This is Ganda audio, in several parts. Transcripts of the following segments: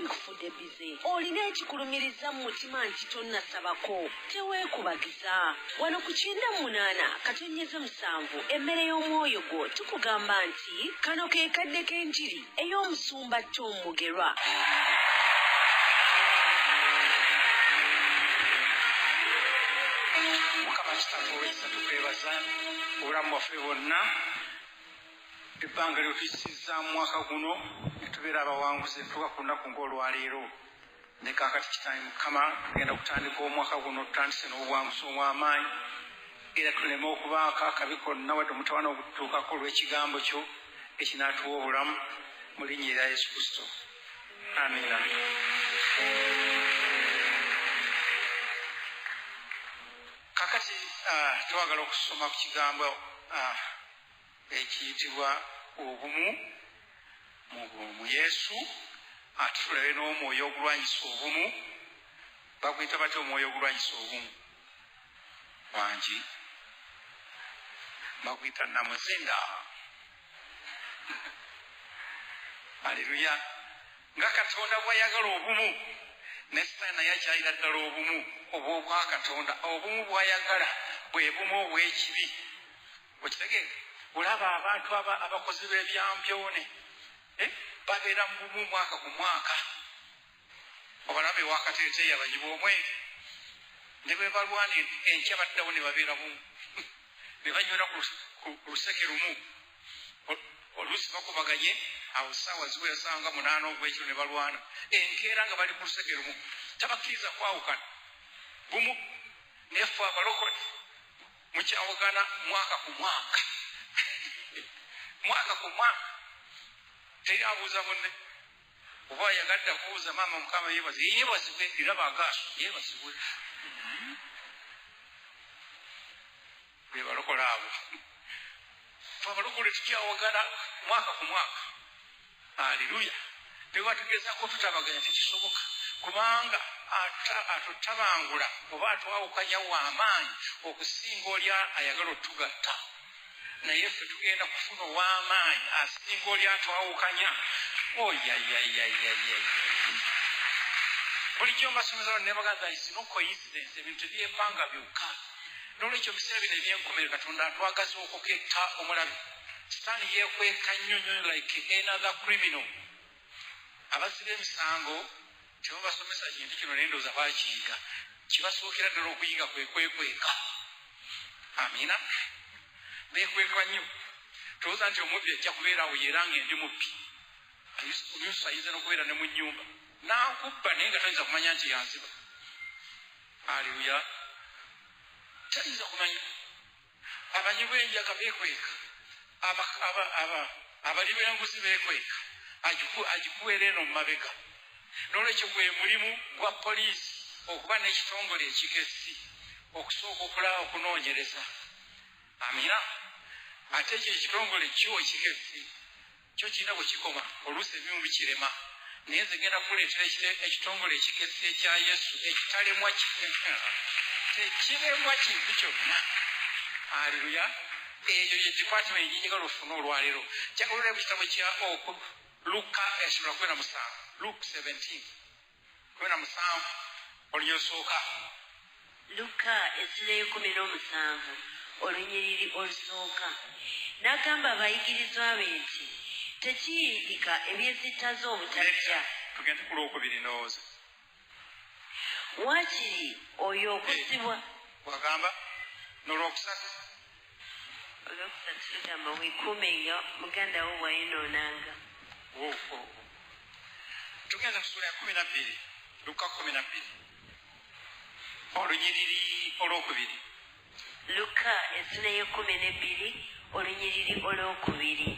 ng'ofudde bize olina ekikulumiriza mu mutima nti tonnasabako teweekubagiza wano ku 98 katonyeze 7 emmere y'omwoyo gwo tukugamba nti kano ke kadde k'enjiri ey'omusumba Tom Mugerwa. Mukama kitatuweza tukwebaza obulamu bwaffe bwonna ebbanga lyotuyisizza mu mwaka guno netubeera abawanguzi tuka ku lunaku ng'olwaleero ne kaakati kitange Mukama tugenda kutandika omwaka guno tutandise n'obuwanguzi obw'amaanyi era tuleme okubaako akabi konna wadde omutawana okutuukako olw'ekigambo kyo ekinaatuwa obulamu mu linnya erya Yesu Kristo. Amiina. Kakati twagala okusoma ku kigambo ekiyitibwa obumu mu Yesu ate tulabe n'omwoyo ogulwanyisa obumu. Baguyita batya omwoyo ogulwanyisa obumu? Wangi baguyita namuzinda. Haleluya. Nga Katonda bw'ayagala obumu ne Sitaani naye akyayira ddala obumu obwa Katonda. Obumu bw'ayagala bwe bumu obw'ekibi. Okitegeera? Olaba abantu abakozi b'ebyambyone babeera mu bumu mwaka ku mwaka. Obalabe wakateeteeyi abanyiba omwenge ne bwe balwana enkya baddawo ne babeera bumu ne banywera ku luseke lumu. Oluusi bakubaganye awo ssaawa ziwera ssaawa nga 8 ogw'ekiro ne balwana enkeera nga bali ku luseke lumu. Tabakkiriza kwawukana bumu. Neffe abalokole mukyawugana mwaka ku mwaka mwaka ku mwaka. Teri abuuza munne oba ayagadde akubuuza maama Mukama yeebazibwe liraba agaaso yeebazibwe. Be balokole abo abalokole tukyawagana mwaka ku mwaka. Haleluya. Tebategeezako tutabaganya tekisoboka kubanga atutabangula oba atwawukanya w'amaanyi okusinga oli ayagala otugatta. Naye ffe tugenda kufuna ow'amaanyi asinga oli atwawukanya. Bulijjo mbasomesa ne baganza is no coincidence, ebintu eby'ebbanga byokka. N'olwekyo biseera bino ebyenkomere Katonda atwagaza okuketta omulabi. Sitaani yeekweka nnyo like another criminal. Abasiba emisango tebabasomesa kintu kino naye ndowooza baakiyiga. Kibasookera ddala okuyiga kwekweka. Amiina. Beekweka nnyo. Tolowooza nti omubbi ajja kubeera awo yeeranga endi mubbi. Oluusi ayinza n'okubeera ne mu nnyumba n'akubba naye nga tayinza kumanya nti yanziba. Haleluya. Tayinza kumanya. Abanyi b'enjaga beekweka. Abali b'enguzi beekweka. Agikuweera eno mu mabega. N'olwekyo gwe mulimu gwa poliisi okuba n'ekitongole ekikessi okusooka okulaba okunoonyereza. Amiina. Ate ekyo ekitongole kiwo ekikessi kyo kirina bwe kikoma oluusi ebimu bikirema. Naye nze genda kuleetera ekitongole ekikessi ekya Yesu ekitalemwa tekiremwa kintu kyonna. Haleluya. Eyo ye department njagala ofuna olwaleero. Njagala olebe ekitabo kya Luka 17. Luke 17. 17 olunyosooka. Luka 17 olunyiriri olusooka. N'agamba abayigirizwa be nti tekiyinzika ebyesittaza obutajja. Tugende ku Lwokubiri ndowooza. Waakiri oyo okusibwa. Wagamba n'Olwokusatu. Olwokusatu tugamba weekuumenga muganda wo bw'ayonoonanga. Tugenda ku ssuula ya 12. Luka 12 olunyiriri olwokubiri. Luka 12 olunyiriri olwokubiri.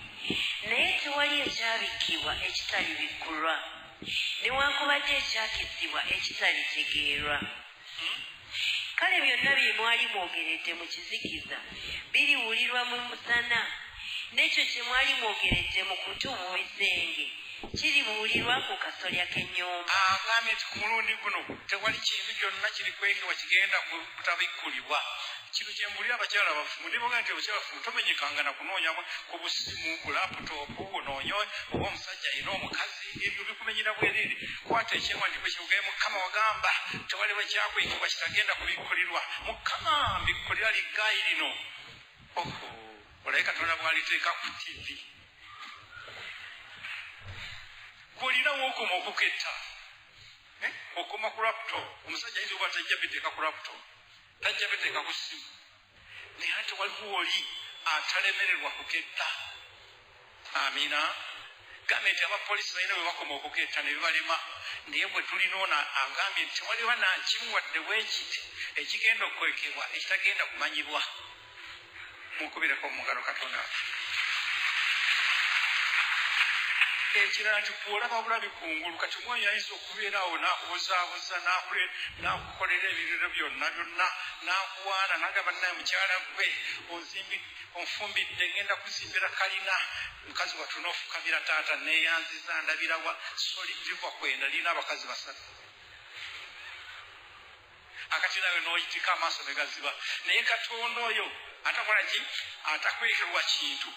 Naye tewali ekyabikibwa ekitali bikkulwa newankubadde ekyakisibwa ekitali tegeerwa. Kale byonna bye mwali mwogeredde mu kizikiza biriwulirwa mu musana, n'ekyo kye mwali mwogeredde mu kutu mu bisenge kiribuulirwa ku kasolya k'ennyumba. Agambye nti ku mulundi guno tewali kintu kyonna kiri kwengewa kigenda kutabikkulibwa. Kintu kye mbuulira abakyala abafumu ndiboga nti abakyala abafumu tomenyekanga na kunoonya ku busimu ku laputopu onoonye oba omusajja ayina omukazi ebyo ebintu bikumenyera bwerere kwata ekyewandiiko kivugayo mukama wagamba tewaliwo kyakwekibwa kitagenda kubikkulirwa mukama mbikkulira liggaayi lino olaye katonda bwaliteeka ku tv gwolinawo okoma okuketta okoma ku laptop omusajja ayinza okuba tajja biteeka ku laptop tajja biteeka ku ssimu naye ate waliwo oli atalemererwa kuketta. Amina. Gavumenti abapoliisi balina bwe bakoma okuketta ne bibalema naye bwe tulina ono agambye nti tewaliwo nakimu wadde bwekiti ekigenda okwekebwa ekitagenda kumanyibwa. Mukubireko mu ngalo Katonda. Ekirala nti bw'olaba bulabi kungulu kati omwoyo ayinza okubeerawo n'akubuzaabuza n'akukolera ebiriro byonna n'akuwaana n'agamba naye mukyala gwe onfumbidde ngenda kuzimbira kalina mukazi wattu n'ofukamira taata neeyanziza ndabirawa solidibwa kwenda lina abakazi basatu akati nawe n'oyitika amaaso ne gaziba naye Katonda oyo atakola ki atakwekerwa kintu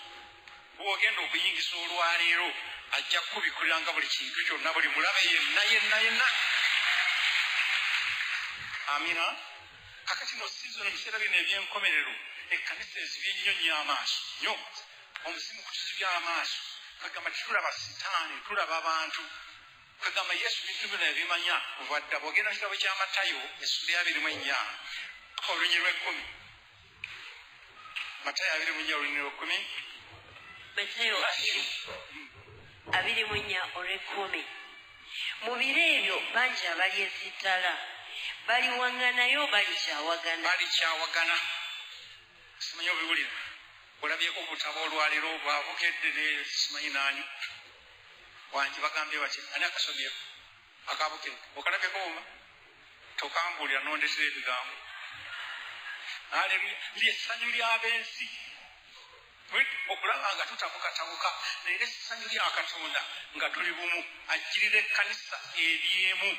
bw'ogenda okuyingiza olwaleero ajja kubikulira nga buli kintu kyonna buli mulabe yenna. Amina. Kakati no season ebiseera bino ebyenkomerero ekkanisa ezibye nnyo nnyo amaaso nnyo omuzimu kutuzibya amaaso kagamba tulaba sitaani tulaba abantu kagamba Yesu bintu bino ebimanya bwadda bw'ogenda mu kitabo kya Matayo essula ya 24 olunyiri lw'10 Matayo 24 olunyiri lw'10 Matayo 24 olw'ekkumi. Mu biro ebyo bangi abalyesittala baliwaŋŋanayo balikyawagana. Simanyi obiwulira olabyeko obutabo olwaleero bwabukedde ne simanyi naani wangi bagambye bati ani akasomyeko akabukedde okalabyeko oma tokambuulira nondesera ebigambo. Aleluya. Lyessanyu ly'ab'ensi okulaba nga tutabukatabuka naye essanyu lya Katonda nga tuli bumu ajjirira ekkanisa eryemu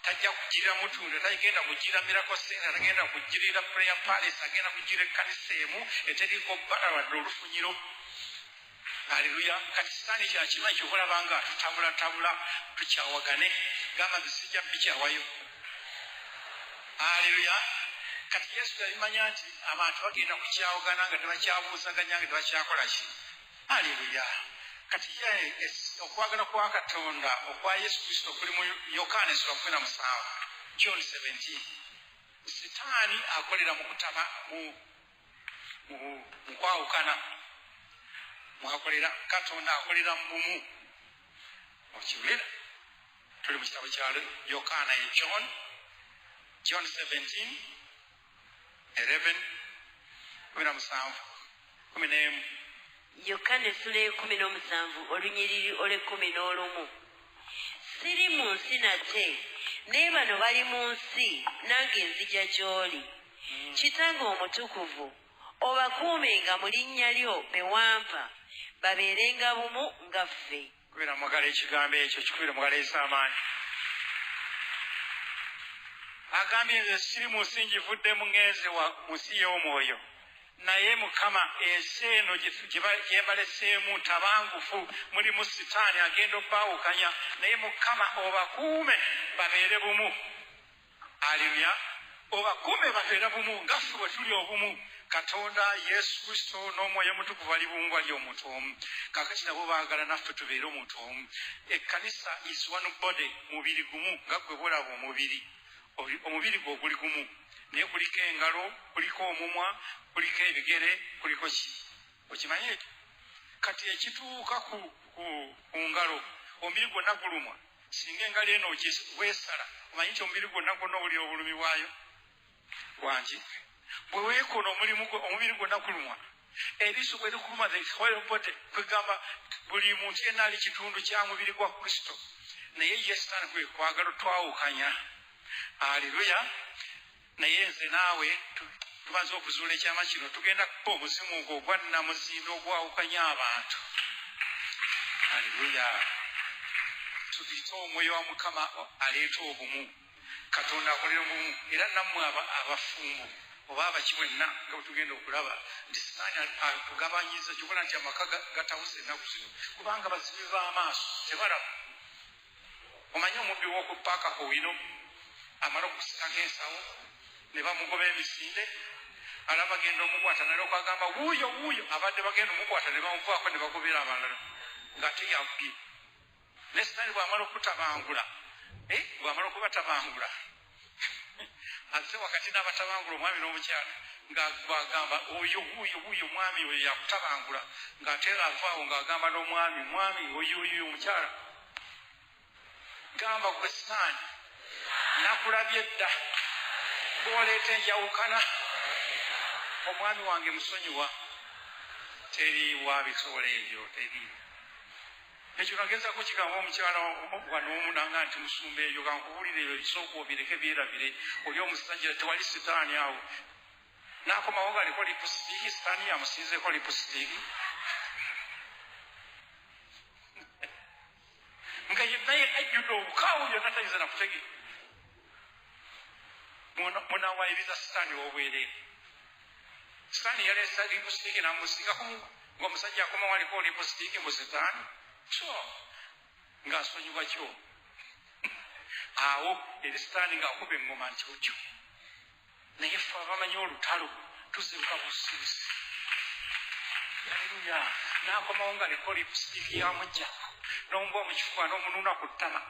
tajja kujjirira mutunda tagenda kujjirira Miracle Center tagenda kujjirira Prayer Palace agenda kujjirira ekkanisa emu eteriko bbala wadde olufunyiro. Aleluya. Kati sitaani kyakimanyi kyokulaba nga tutabulatabula tukyawagane gamba bisijja bikyawayo. Aleluya. Kati Yesu yalimanya nti abantu bagenda kukyawagana nga tebakyabuuzaganya nga tebakyakola ki. Aleluya. Kati okwagala kwa Katonda okwa Yesu Kristo kuli mu Yokaana 17 John 17. Sitaani akolera mu kutaba mu kwawukana mwakolera Katonda akolera mu bumu. Okiwulira tuli mu kitabo kya Yokaana John 17 11 17 Yokaana essula y'e17 olunyiriri olw'e11. Siri mu nsi nate naye bano bali mu nsi nange nzija gy'oli. Kitange omutukuvu obakuumenga mu linnya lyo be wampa babeerenga bumu nga ffe. Kubira mwagala ekigambo ekyo kikubira mwagala eky'amaanyi. Agambye nze siri mu nsi ngivuddemu ngenze mu nsi y'omwoyo naye Mukama ensi eno gye mbaleseemu tabangufu mulimu sitaani agenda okubawukanya naye Mukama obakuume babeere bumu. Aleluya. Obakuume babeere bumu nga ffe bwe tuli obumu. Katonda Yesu Kristo n'omwoyo omutukuvu bali bumu bali omuntu omu. Kaakati nabo baagala naffe tubeere omuntu omu. Ekkanisa is one body mubiri gumu nga gwe bwolaba omubiri. Omubiri gwo guli gumu naye kuliko engalo kuliko omumwa kuliko ebigere kuliko ki okimanyi ekyo. Kati ekituuka ku ngalo omubiri gwonna gulumwa singa engalo eno weesala omanyi nti omubiri gwonna gwonna obuli obulumi bwayo wangi bwe weekona omubiri gwonna gulumwa eriiso bwe likuluma the whole body kwegamba buli muntu yenna ali kitundu kya mubiri gwa Kristo naye ye Sitaani kwe kwagala twawukanya. Aleluya. Naye nze naawe tumaze okuzuula ekyama kino tugenda kuba omuzimu ogwo ogwa nnamuzindo ogwawukanya abantu. Aleluya. Tubite omwoyo wa Mukama aleeta obumu. Katonda akolera obumu era nammwe abafumbo oba abaki bwenna nga bwe tugenda okulaba nti Sitaani atugabanyiza gyokola nti amaka gatawuse ennaku zino kubanga bazibe b'amaaso tebalaba. omanyi omubbi w'oku paaka kuwino amala okusitako ensawo ne bamugoba emisinde alaba bagenda omukwata nalyoka agamba wuuyo abadde bagenda omukwata ne bamuvaako ne bagobera abalala ng'ate yabbye ne sitaani bw'amala okutabangula bw'amala okubatabangula ate wakati n'abatabangula omwami n'omukyala ng'agamba oyo wuuyo mwami oyo yakutabangula ng'ate avaawo ng'agamba n'omwami mwami oyo omukyala gamba gwe sitaani nakulabye dda bw'oleeta enjawukana omwami wange musonyiwa teriwa bisobola ebyo teriiwo ekyo nagezako kigamba omukyala wanomunanga nti musumba eyo kankubulire ebyo bisooka obireke byerabire oli omusajja tewali sitaani awo n'akomawo ng'aliko lipusitiiki sitaani yamusinzeeko lipusitiiki nga yennaye ajjudde obukaawu byonna tayinza nakutege munawayiriza sitaani w'obwereere sitaani yaleesa lipusitiiki namusigako ng'omusajja akomawo aliko lipusitiiki mu sitaani so ng'asonyiwa kyo awo eri sitaani ng'akuba eŋŋoma nti otyo naye ffe abamanyi olutalo tuzibuka busibusi aleluya n'akomawo nga liko lipusitiiki yamujja n'omuba omukifuba n'omunuuna ku ttama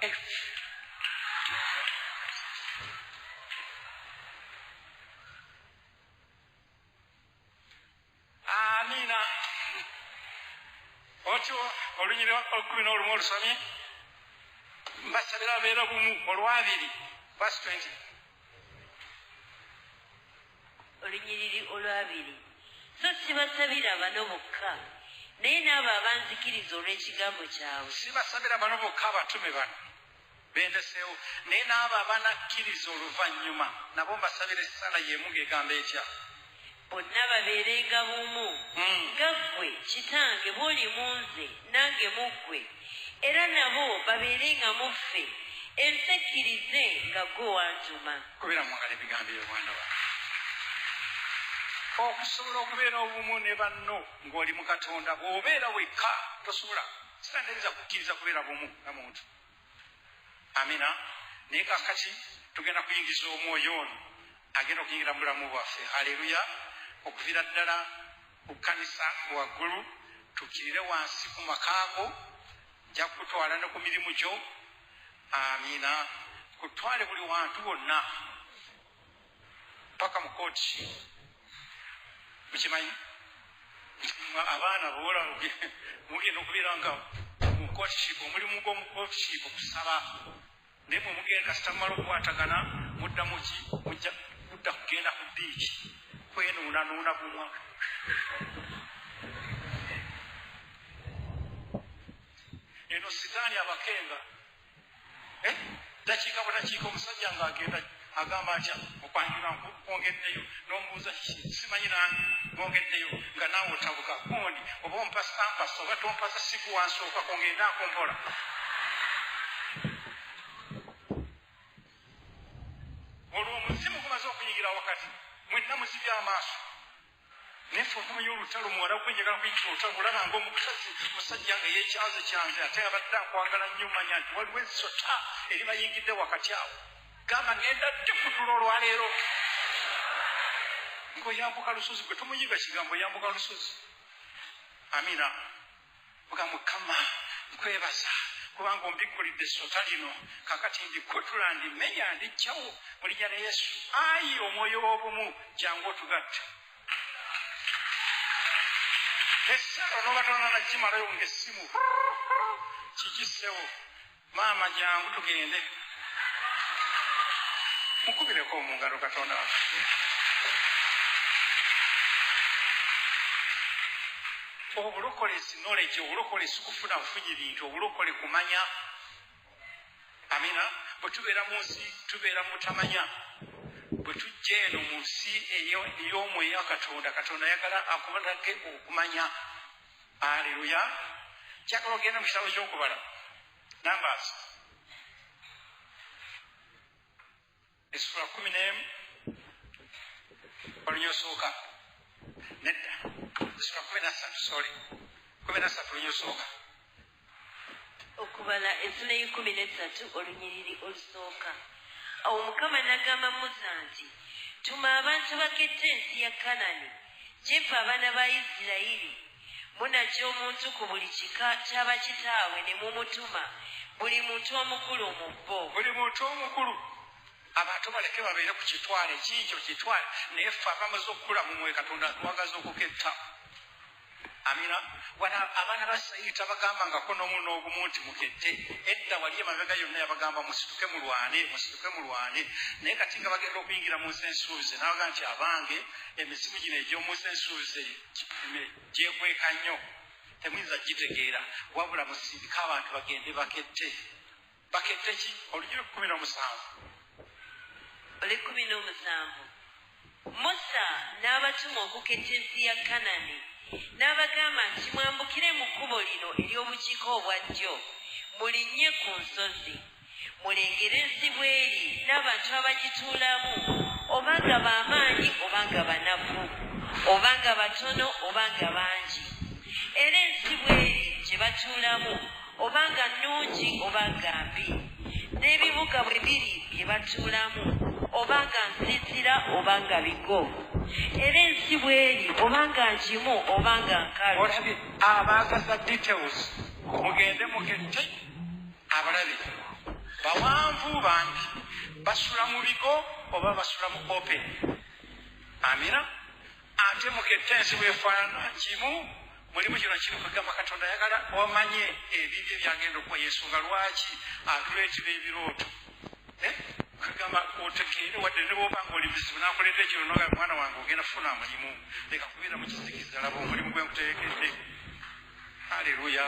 amiina otyo olunyiri olukumi n'olumu olusomye mbasabira abeera bumu olwabiri verse 20 olunyiriri olwabiri so sibasabira bano bokka naye n'abo abanzikiriza olw'ekigambo kyabwe sibasabira bano bokka abatume bano bendeseewo naye n'abo abanakkiriza oluvannyuma nabo mbasabira essala y'emu ng'egamba etya bonna babeerenga bumu nga ggwe kitange bw'oli mu nze nange mu ggwe era nabo babeerenga mu ffe ensi ekkirize nga ggwe wantuma kubeera mwagala ebigambo ebyo bwana ba okusobola okubeera obumu ne banno ng'oli mu katonda bw'obeera wekka tosobola sitandiriza kukkiriza kubeera bumu na muntu amina naye kakati tugenda kuyingiza omwoyo ono agenda okuyingira mu bulamu bwaffe haleluya okuviira ddala ku kkanisa waggulu tukkirire wansi ku makaago nja kutwala ne ku mirimu gyo amiina kutwale buli wantu wonna paka mu kooti mukimanyi abaana bola mugenda okubeera nga mu kootishipu omulimu gw'omu kootishipu kusaba naye mwe mugenda sitamala okukwatagana muddamu ki mujja kudda kugenda ku biiki kwenuunanuuna bumwa eno sitaani abakenga dakiika budakiika omusajja ng'agenda agamba atya okwanjula nkwongeddeyo n'omubuuza simanyi nange nkwongeddeyo nga naawe otabuka gundi oba ompasa ampasa oba tompasa sikuwansooka kongendaako mpola olwo omuzimu gumaze okuyingira wakati mwenna muzibye amaaso naye ffe okumanya olutalo muwala gwenjagala kuyingira olutalo olaba ngaomukazi musajja nga yeekyaze kyanze ate abadde nkwagala nnyo manya nti waliwo ensota eri bayingidde wakati awo gamba ngenda dde kutula olwaleero ng'oyambuka lusozi gwe tomuyiga kigambo oyambuka lusozi amina buga mukama nkwebaza kubanga ombikkulidde essota lino kakati ndikutula ndimenya ndijjawo mu linnya lya yesu ayi omwoyo w'obumu jangu otugatta essalo n'obatonda nakimalayo ng'essimu kikisewo maama jangu tugende mukubireko mu ngalo katonda waffe obulokole si knowledge obulokole si kufuna bufunyi bintu obulokole kumanya amina bwe tubeera mu nsi tubeera mutamanya bwe tujja eno mu nsi ey'omwoyo ya katonda katonda ayagala akubalage okumanya aleluya kyagala ogenda mu kitabo ky'okubala numbers esula 11 olunya osooka nedda esula 13 sorry 13 olunya osooka okubala essula y'ekumi n'essatu olunyiriri olusooka. Awo Mukama n'agamba Musa nti, tuma abantu bakette ensi ya Kanani, gyefe abaana ba Isirayiri, munajja omuntu ku buli kika ky'abakitaawe ne mumutuma, buli muntu omukulu mu bo. Buli muntu omukulu. Abantu baleke babeere ku kitwale kiikyo kitwale, naye ffe abamaze okukula mu mwe Katonda twagaza okuketta. Amina. Wana abaana ba Sayita bagambangako n'omu n'ogumu nti mukette. Edda wali emabega yonna yabagamba musituke mulwane. Naye kati nga bagenda okuyingira mu nsi ensuubize n'abagamba nti abange emizimu gino egy'omu nsi ensuubize gyekweka nnyo, temuyinza gitegeera, wabula musindika abantu bagende bakette. Bakette ki? Olugero 17. Musa n'abatuma okuketta ensi ya Kanani, n'abagamba nti mwambukire mu kkubo lino ery'obukiika obwa ddyo, mulinnye ku nsozi, mulengere ensi bw'eri n'abantu abagituulamu, obanga b'amaanyi obanga banafu, obanga batono obanga bangi. Era ensi bw'eri gye batuulamu, obanga nnungi obanga mbi, n'ebibuga bwe biri bye batuulamu, obanga nsiisira obanga bigo. Era ensi bw'eri obanga ngimu obanga nkalu. Olabye abaagaza details mugende mukette. Abalabe bawanvu bangi basula mu bigo oba basula mu open. Amina. Ate mukette ensi bwefaanana kimu, mulimu kino kiri kugamba Katonda ayagala omanye ebibyo ebyagenda okuba Yesu nga lwaki atuleetera ebirooto. Kagamba otekeere wadde ne bw'oba ng'oli bizibu n'akuleeta ekiro n'ogamba mwana wange ogenda kufuna mulimu, leka kubeera mu kisikiza, laba omulimu gwe nkuteekedde. Haleluya.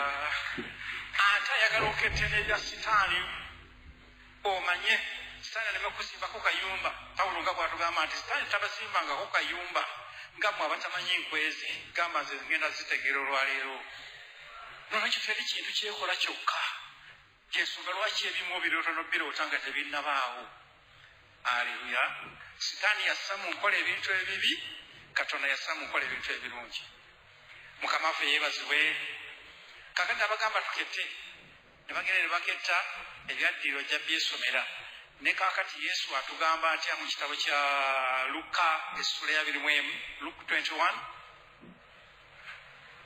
Ate ayagala okette n'ebya Sitaani omanye Sitaani aleme kuzimbako kayumba. Pawulo nga bw'atugamba nti Sitaani tabazimbangako kayumba nga mmwe abatamanyi nkweze, gamba nze ngenda zitegeera olwaleero. Nolwekyo teri kintu kyekola kyokka. Kyensonga lwaki ebimu birooto n'obiroota nga tebinnabaawo. Haleluya. Sitaani yassa mu nkola ebintu ebibi, Katonda yassa mu nkola ebintu ebirungi. Mukama waffe yeebazibwe. Kakati abagamba tukette, ne bagenda ne baketta ebyaddiriro gya byesomera. Ne kaakati Yesu atugamba atya mu kitabo kya Luka essula ya 21, Luke 21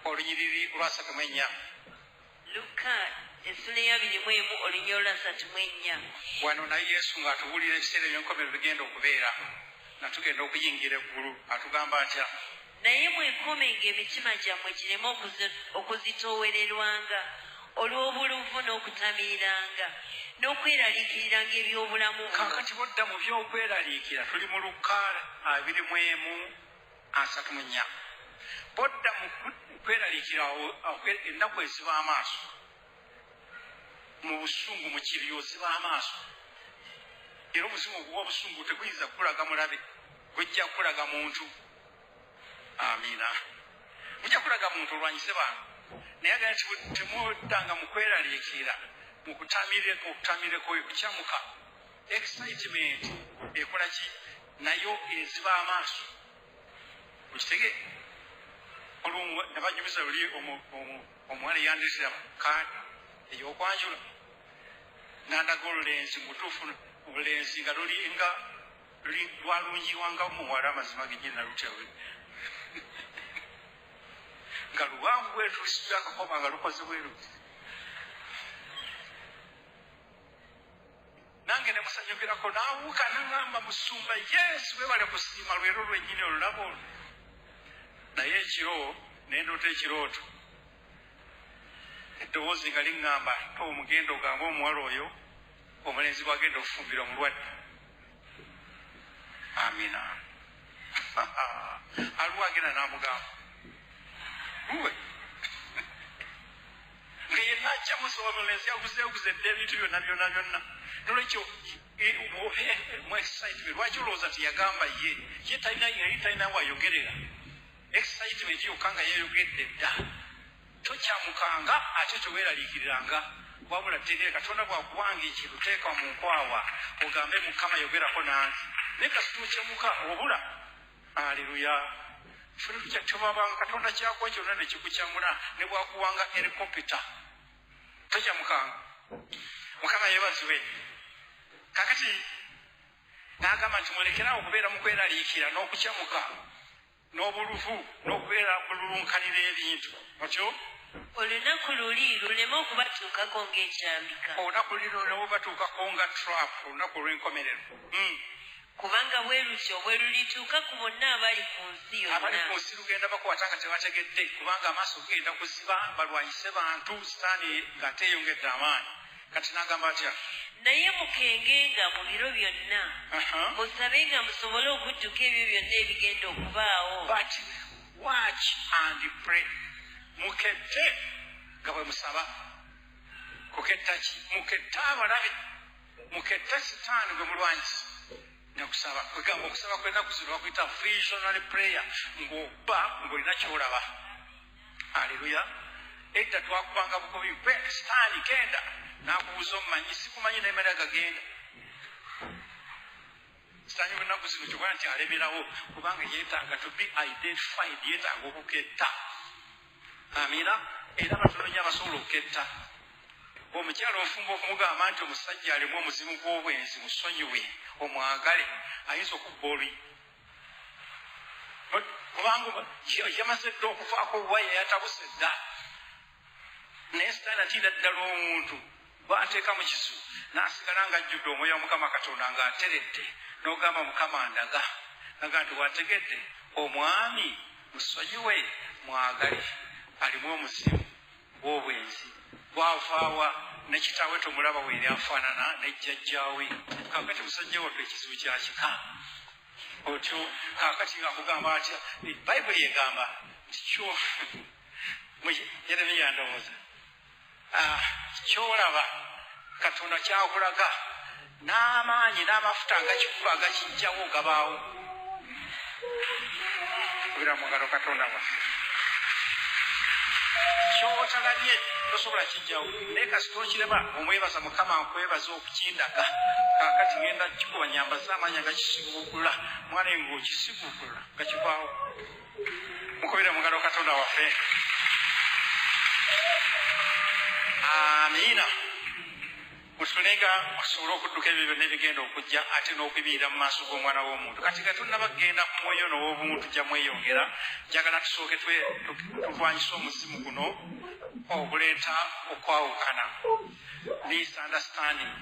olunyiriri lwa 34. Luka essula ya 21 olunyiriri lwa 34. Wano naye Yesu ng'atubuulira ebiseera eby'enkomerero bigenda okubeera, natugenda okuyingira eggulu, atugamba atya? Naye mwekuumenga emitima gyammwe gireme okuzitoowererwanga olw'obuluvu n'okutamiiranga n'okweraliikiriranga eby'obulamu. Kaakati bodda mu by'okweraliikira tuli mu Luka 21:34. Bodda mu kweraliikira ennaku eziba amaaso, mu busungu mu kibyo ziba amaaso. Era obusungu obw'obusungu teguyinza kukulaga mulabe, gujja kukulaga muntu. Amina. Mujja kulaga muntu olwanyise bantu. Naye agamba nti temuddanga mu kweraliikira, mu kutamireko ekukyamuka. Excitement ekola ki? Nayo eziba amaaso. Okitege? Olwo nabajjubiza luli omuwala eyandetera kaadi ey'okwanjula. N'andaga olulenzi mutuufu obulenzi nga lwalungiwanga muwala amazima genyina lutewe. Nga luwanvu bwetu lusitula akakoba nga lukoze bweruti. Nange ne musanyukirako n'awuka n'angamba musumba, Yesu webale kusiima lwero lwennyini olulabo olwo. Naye ekiro nendoota ekirooto, eddoboozi nga liŋŋamba omugenda ogamba omuwala oyo omulenzi gwagenda okufumbira omulwadde. Amina. Aliwo agenda n'amugamba uwe nga yenna ajja musoba omulenzi yaguzeeguze dde ebintu byonna. Nolwekyo mu excitement lwaki olowooza teyagamba ye yali talina wayogerera. Excitement yokka nga yayogedde dda. Tokyamukanga ate toweeraliikiriranga, wabula terera Katonda bw'akubanga ekintu teeka mu nkwawa ogambe Mukama yogerako nange. Naye kasituukyemuka obula. Haleluya. Ffe tujja tubabanga Katonda kyakuwa kyonna ne kikukyamula, ne bwakuwanga helicopter tojja mukanga mukama yeebazibwe kakati n'agamba nti mulekerawo okubeera mu kweraliikira n'okukyamuka n'obuluvu n'okubeera mululunkanira ebintu otyo olunaku luli luleme okubatuukako ng'ekyambika olunaku luli luleme obatuukako nga trap olunaku olw'enkomerero kubanga bwe lutyo bwe lulituuka ku bonna abali ku nsi yonna abali ku nsi lugenda bakwata nga tebategedde kubanga amaaso genda kuziba balwanyise bantu sitaani nga teeyongedde amaanyi kati n'agamba atya naye mukengenga mu biro byonna musabenga musobole okudduka ebyo byonna ebigenda okubaawo but watch and pray mukette nga bwe musaba kuketta ki muketta abalabe muketta sitaani gwe mulwanyisa nakusaba kwegamba okusaba kwenaku zino bakuyita visionary prayer ng'oba ng'olina kyolaba aleluya edda twakubanga bukobi sitaani genda n'akubuuza omumanyi sikumanyi n'emera gagenda sitaani kwenaku zino kyokola nti alemerawo kubanga yeetaaga to be identified yeetaaga okuketta amina era batono nnyo abasobola okuketta omukyala ofumba okumugamba nti omusajja alimu omuzimu gw'obwenzi musonyiwe omwagale ayinza okubba oli kubanga yamaze dda okufaako waya yatabuse dda naye sitaani atiira ddala omuntu bw'ateeka mu kisu n'asigala ng'ajjudde omwoyo wa mukama katonda ng'ateredde n'ogamba mukama ndaga naga nti wategedde omwami musonyiwe mwagale alimu omuzimu gw'obwenzi bw'avaawa ne kitaawe tomulaba weeri afaanana nejjajjaawe kakati musajja wattu ekizibu kyakika otyo kakati akugamba atya bayibuli egamba kyo yeremiya ndowooza kyolaba katonda kyakulaga n'amaanyi n'amafuta agakikuba agakijjawo gabaawo bira mu ngalo katonda waffe kyotalabye tosobola kijjawo naye kasita okireba omwebaza mukama nkwebaza okukindaga kakati ngenda kikuba nyambaza amaanyi agakisiguukula mwana ng'okisiguukula gakivaawo mukubire mu ngalo katonda waffe amiina mutulenga osobola okudduka ebyo byonna ebigenda okujja ate n'okubirira mu maaso g'omwana w'omuntu kati nga tunnabagenda ku mwoyo n'ow'obumu tujja mweyongera njagala tusooke tulwanyisa omuzimu guno oguleeta okwawukana misunderstanding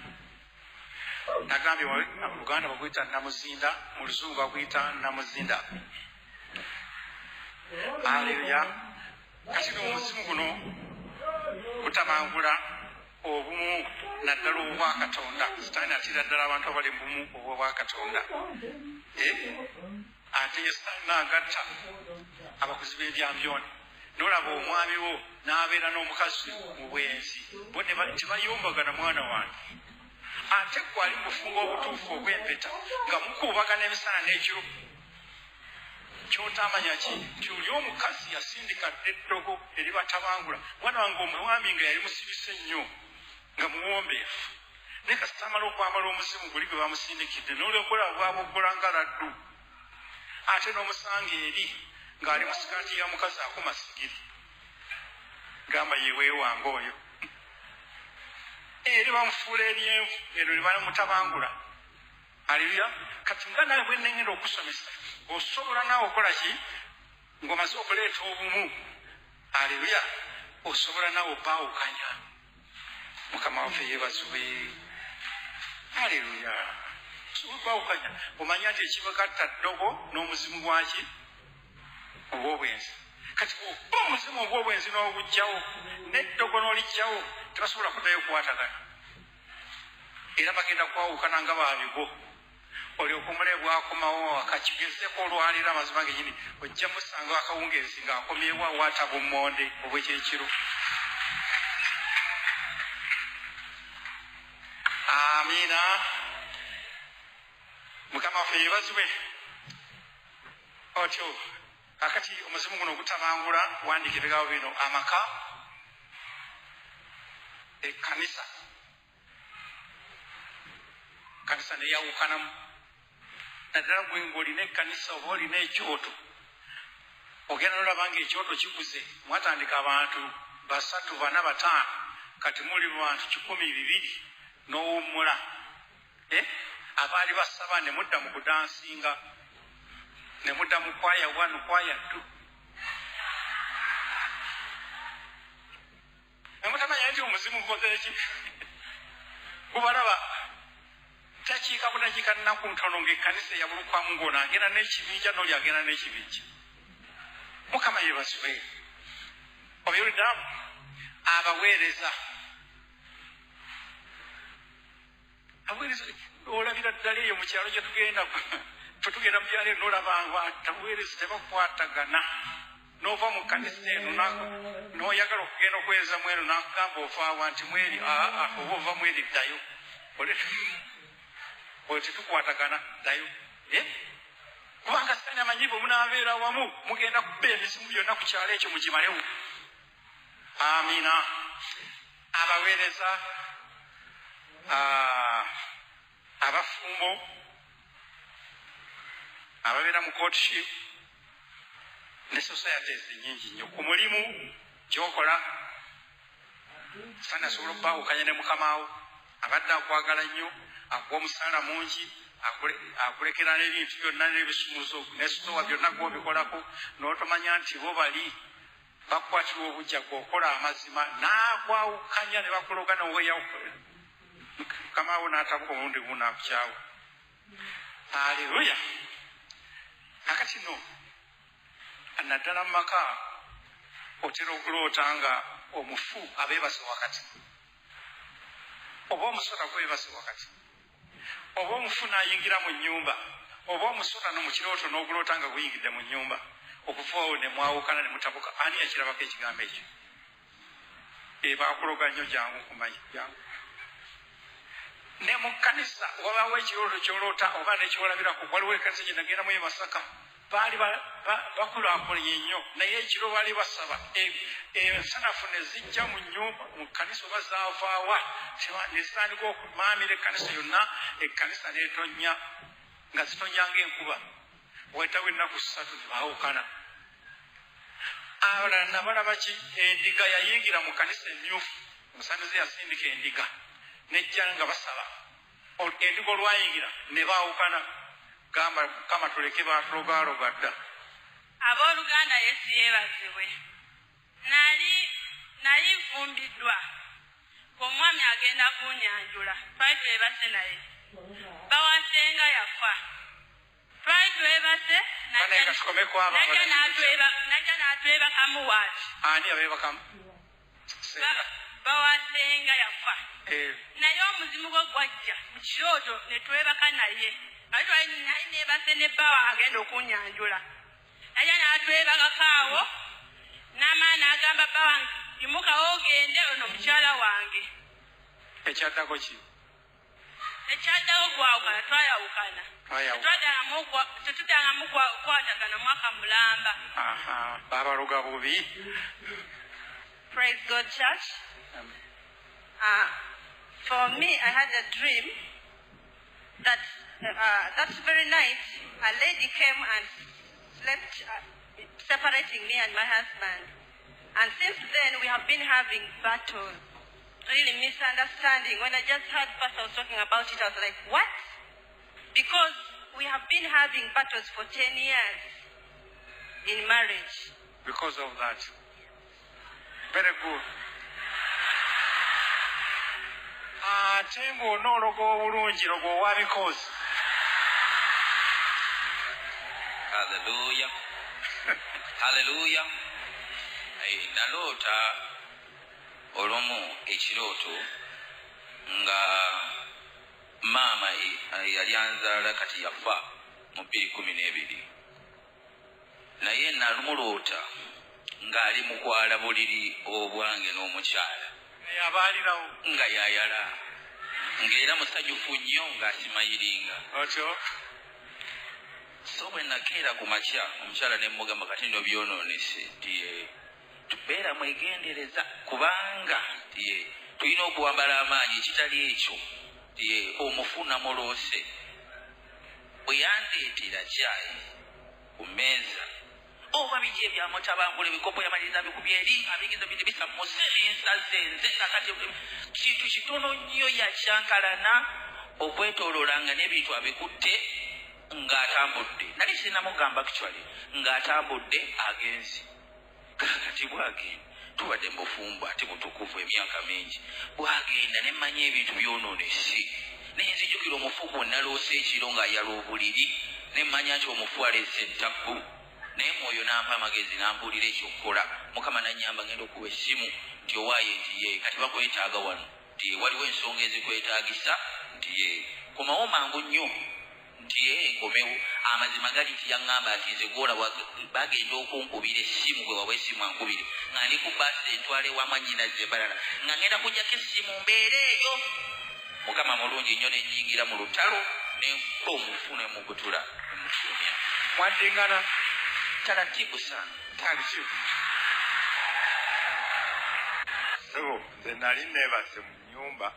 nagambye mu luganda baguyita namuzinda mu luzungu baguyita namuzinda aleluya kati n'omuzimu guno gutabangula obumu naddala obwakatonda sitaani atiira ddala abantu abali mubumu obwakatonda ate ye sitaani n'agatta abakozi b'ebyambyoni nolaba omwami wo n'abeera n'omukazi mu bwenzi bo tebayombagana mwana wange ate gwali mufunga obutuufu obw'empeta nga mukuubagana emisana n'ekiro kyotamanya ki nti oli omukazi yasindikadde eddogo eri batabangula mwana wange omwami nga yali musibise nnyo nga muwombeefu naye kasita amala okwambala omuzimu guli gwe bamusindikidde n'olwokola bwaboggola nga laddu ate n'omusanga eri ng'ali mu sikaati ya mukazi akuma sigiri gamba yeweewange oyo eri bamufuula eryenvu ero libamutabangula aleluya kati nga nawe bwe nnengenda okusomesa osobola naawe okola ki ng'omaze okuleeta obumu aleluya osobola naawe opaawukanya mukama waffe yeebazibwe aleluya osobola opaawukanya omanya nti ekibagatta ddogo n'omuzimu gwaki obw'obwenzi kati oba omuzimu obw'obwenzi n'obugjawo n'eddogo n'olijjawo tebasobola kuddayo okukwatagana era bagenda kwawukana nga baabigo olyoka omule bwakomawo akakigezeko olwaliro amazima genyini ojja musanga akawungeezi ng'akomyewo awaataba ommonde obwekyekiro amiina mukama waffe yeebazibwe otyo akati omuzimu guno gutabangula wandiika ebigambo bino amaka ekkanisa kanisa neyawukanamu naddala gwe ng'olina ekkanisa oba olina ekyoto ogenda nolaba nga ekyoto kiguze mwatandika abantu 3 4 5 kati muli bantu 120 n'owummula abaali basaba ne mudda mu kudansinga ne mudda mu kwaya 1 kwaya 2 emutamanya nti omuzimu gukozeeki gubalaba takiika budakiika nnaku ntono ng'ekkanisa eyabulukwamu ng'onaagenda n'ekibinja n'oli agenda n'ekibinja mukama yeebazibwe obyoliddamu abaweereza olabira ddala eyo mu kyalo gye tugenda mu byalo nolaba tabuweereza tebakwatagana n'ova mu kkanisa eno n'oyagala okugenda okuweereza mu eno n'akugamba ovaawa nti mweri oba ova mweri ddayo oyo tetukwatagana ddayo kubanga sitaani amanyi bwe munaabeera wamu mugenda kubba emisimu byonna ku kyalo ekyo mugimalewo. Amina. Abaweereza abafumbo ababeera mu courtship ne societies nyingi nnyo ku mulimu gyokola sitaani asobola okubaawukanya ne mukamaawo abadde akwagala nnyo akuwa omusaala mungi akulekera n'ebintu byonna n'ebisumuzo n'esitowa byonna gw'obikolako n'otomanya nti bo bali bakwatirwa obujja gwokola amazima n'akwawukanya ne bakuloga n'oweyawokola mukamaawo n'atabuka omulundi gumu n'akukyawo. Aleluya. Akati no naddala mu maka otera okuloota nga omufu abeebase wakati oba omusota gweebase wakati oba omufu n'ayingira mu nnyumba oba omusota no mu kirooto n'oguloota nga guyingidde mu nnyumba okuvawo ne mwawukana ne mutabuka ani yakirabako ekigambo ekyo baakuloga nnyo jangu kumanyi jangu ne mu kkanisa wabaawo ekirooto kyoloota oba nekiwalabirako waliwo ekkanisa gye nagenda mu Masaka baali bakulaakulanye nnyo naye ekiro baali basaba ensanafu ne zijja mu nnyumba mu kkanisa oba zaavaawa ne zitandika okumaamira ekkanisa yonna ekkanisa n'etonnya nga zitonnya ng'enkuba wetawo ennaku 3 ne baawukana. Abalala nabalaba ki endiga yayingira mu kkanisa emmyufu omusamize yasindika endiga nejja nga basaba endiga olwayingira ne baawukana gamba kama tuleke batulogaaloga dda. Abooluganda Yesu yeebazibwe. Nali nfumbiddwa omwami agenda kunyanjula twali twebase naye bawasenga yafa twali twebase najja n'atwebakamu waati ani abeebakamu bawasenga yafa naye omuzimu gwe gwajja mu kirooto ne twebaka naye ate twali neebase ne bbawa agenda okunyanjula najja n'atwebakako awo n'amaani agamba bbawa imukawo ogende ono mukyala wange. Ekyaddako ki? Ekyaddako gwawukana twayawukana tetuddangamu kukwatagana mwaka mulamba. Baabaloga bubi. Praise God, church. For me, I had a dream that that very night a lady came and slept separating me and my husband. And since then, we have been having battles, really misunderstanding. When I just heard Pastor was talking about it, I was like, what? Because we have been having battles for 10 years in marriage. Because of that. Very good. Tengo no logo bulungi logo wa because. Hallelujah. Hallelujah. Naloota olumu ekirooto nga maama yali anzaala kati yafa mu 2012 naye nalumuloota ng'ali mu kwala buliri obwange n'omukyala nga yayala ng'era musanyufu nnyo ng'asimayiringa so bwe nakeera ku makya omukyala ne mugamba kati nno byonoonese tubeera mwegendereza kubanga tulina okuwambala amaanyi ekitali ekyo omufuna muloose bwe yandeetera kyayi ku mmeeza oba biki ebyamutabangula ebikopo yamaliriza bikubye eri abigiza bindi bisamuse ensazenze kakati kintu kitono nnyo yakyankalana okwetoololanga n'ebintu abikutte ng'atambudde nali sinamugamba actually ng'atambudde agenzi kakati bwagenda tubadde mubufumbo ate butukuvu emyaka mingi bwagenda nemmanya ebintu byonoonese nenzijukira omufu gwonna loosa ekiro ng'ayala obuliri nemmanya nti omufu alese ettabbu naye mwoyo n'ampa amagezi n'ambuulira ekyokukola mukama nannyamba ngenda okuwa essimu nti owaaye nti ye kati bakwetaaga wano nti waliwo ensonga ezikwetaagisa nti ye komawo mangu nnyo nti ye nkomewo amazima gali nti yaŋŋamba ati nze gwola bagenda okunkubira essimu gwe wawa essimu ankubire nga ndi ku baasi entwala ewamanyinaze balala nga ngenda kujjako essimu mbeere eyo mukama mulungi nnyo nennyingira mu lutalo nenkuba omufu nemugutula nemusumya mwaddingana taratibu sana taratibu so nze nali neebase mu nnyumba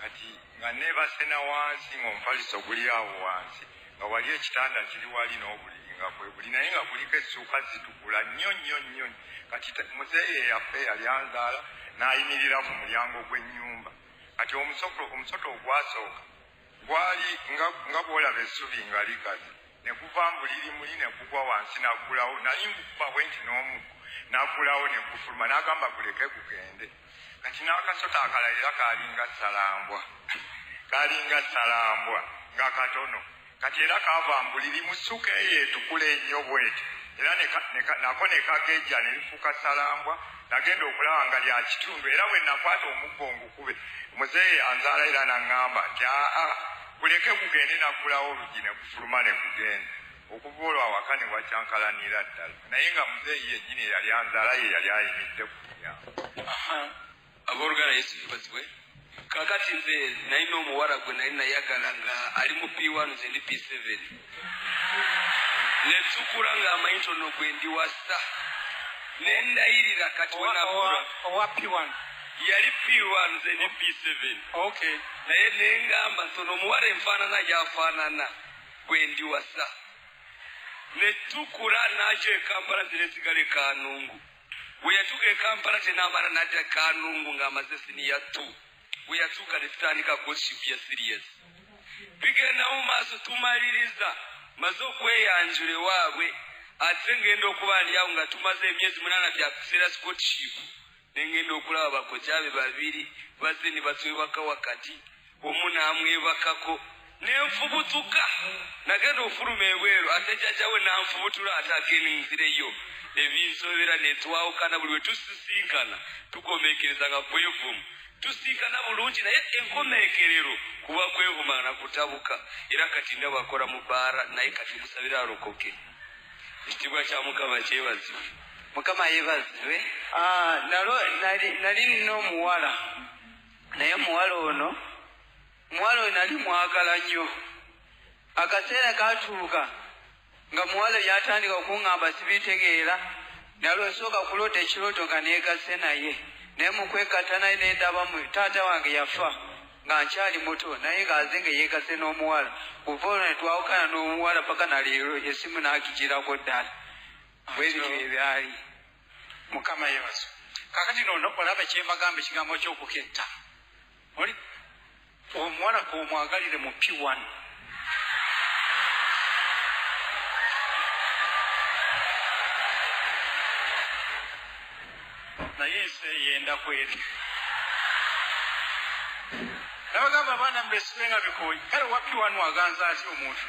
kati nga neebase na wansi ng'omufaliso guli awo wansi nga wali ekitanda kiri wali n'obuliri nga kwe buli naye nga kuliko essuuka zitukula nnyo nnyo nnyo kati muzeeyi yaffe yali anzaala n'ayimirira ku mulyango gw'ennyumba kati omusoto ogwasooka gwali nga bw'olaba essubi nga likazi ne guva mbuliri muli ne gugwa wansi n'aggulawo nali ngukuba bwe nti n'omuggo n'aggulawo ne gufuluma n'agamba guleke gugende kati n'akasota akalayira kalinga salambwa nga katono kati era kaava mbuliri mu ssuka eyo etukula ennyo bweti era nako ne kagejja ne lifuuka salambwa nagenda okulaba nga lya kitundu era bwe nakwata omuggo ngukube muzeeyi anzaala era naŋŋamba nti guleke gugende naggulawo olugi ne gufuluma ne gugenda okuva olwo awaka ne wakyankalanira ddala naye nga muzeeyi yennyini eyali anzaala ye yali ayimidde ku mulyango abooluganda yesu bibazibwe kakati nze nalina omuwala gwe nali nayagala nga ali mu P1 nze ndi P7 netukula ng'amanyi ntono gwe ndi wasa nendayirira kati owa P1 yali P1 nze ndi P7 okay naye nengamba ntono omuwala enfaanana gyafaanana gwe ndi wasa netukula nakyo ekampala zinesigala ekanungu bwe yatuuka ekampala tenamala nadda kanungu ng'amaze siniya 2 bwe yatuuka ne tutandika gossip ya serious bigenda mu maaso tumaliriza maze okweyanjula ewaabwe ate ngenda okuba ndi awo nga tumaze emyezi 8 bya kuseera scotship nengenda okulaba bakojaabe babiri bazze ne batwebaka wakati omu n'amwebakako nenfubutuka nagenda ofuluma ebweru ate jjajjawe nanfubutula ate ageninzireyo ebinsobera netwawukana buli we tusisinkana tukomekereza nga kwevumu tusinkana bulungi naye enkomekerero kuba kwevuma na kutabuka era kati ndabakola mu baara naye kati musabira alokoke ekitiibwa kya mukama kyebazibwe mukama yebazibwe nali nina omuwala naye omuwala ono nali mwagala nnyo akaseera katuuka nga muwala yatandika okuŋŋamba sibitegeera nalwesooka kuloota ekirooto nga neegase naye naye mukwekata naye nendaba taata wange yafa nga nkyali muto naye ng'aze nga yeegase n'omuwala kuva olwo ne twawukana n'omuwala paka naleero esimu n'agigirako ddala bwebityo ebyali mukama yebazo kakati nono olaba kyembagamba ekigambo ky'okuketta oli omuwala k'omwagalire mu P1 naye ensi eyenda kweri nabagamba abaana mbesibe nga bikoyi kale wa P1 waganza atya omuntu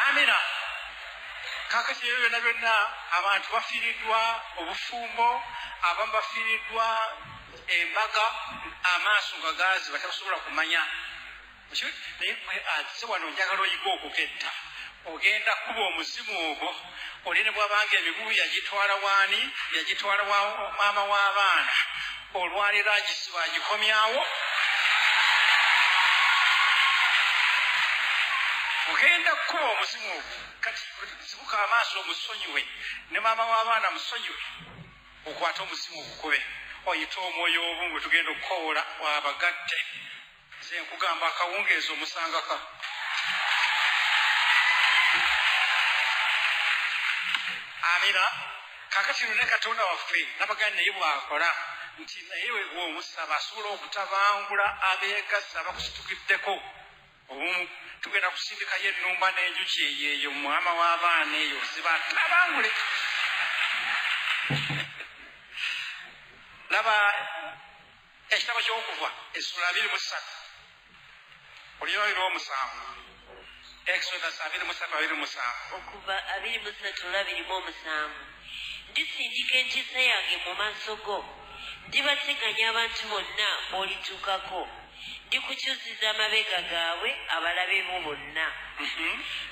amina kakati ebyo byonna byonna abantu bafiiriddwa obufumbo abamu bafiiriddwa embaga amaaso nga gaazi batasobola kumanya naye aze wano njagala oyiga okuketta ogenda kuba omuzimu ogwo oli ne bwabanga emigugu yagitwala waani yagitwala wa maama w'abaana olwaliro agisiba agikomyawo ogenda kuba omuzimu ogwo kati zibuka amaaso omusonyiwe ne maama w'abaana musonyiwe okwata omuzimu ogukube oyita omwoyo obungu tugenda okukowola wabagatte nze nkugamba akawungeezi omusangaka amina kakati ne katonda waffe nabagani naye bwakola nti naye womusaba asobola okutabangula abeegaza bakusitukiddeko obumu tugenda kusindikayo ennumba n'enjuki eyeeyo mwana w'abaana eyo zibatabangule laba ekitabo ky'okuva essula 23 olyoyiro omusanvu Exodus 23:27 okuva 23:27 ndisindika entiisa yange mu maaso go ndibateganya abantu bonna b'olituukako ndikukyusiza amabega gaabwe abalabe bo bonna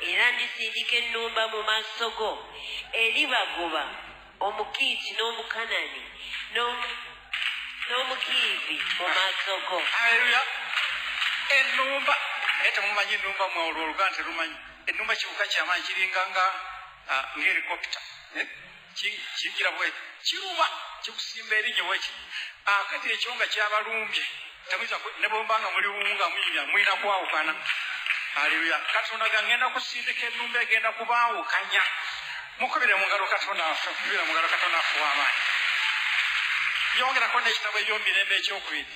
era ndisindika ennumba mu maaso go eribagoba omukiiti n'omukanani n'omukiivi mu maaso go. Haleluya. Ennumba temumanyi ennumba mwe olwo oluganda terumanyi ennumba kibuka kyamaanyi kiringa ng'helikopita kijira bwe kiruba kikusimba eri gyeweki akati ekyo nga kyabalumbye temuyinza ne bwombanga muli nga muyina kwawukana. Haleluya. Katonda gangenda kusindika ennumba egenda kubaawukanya mukubire mu ngalo Katonda waffe kubira mu ngalo Katonda waffe w'amaanyi. Yongerako n'ekitabo eky'omirembe ekyokubiri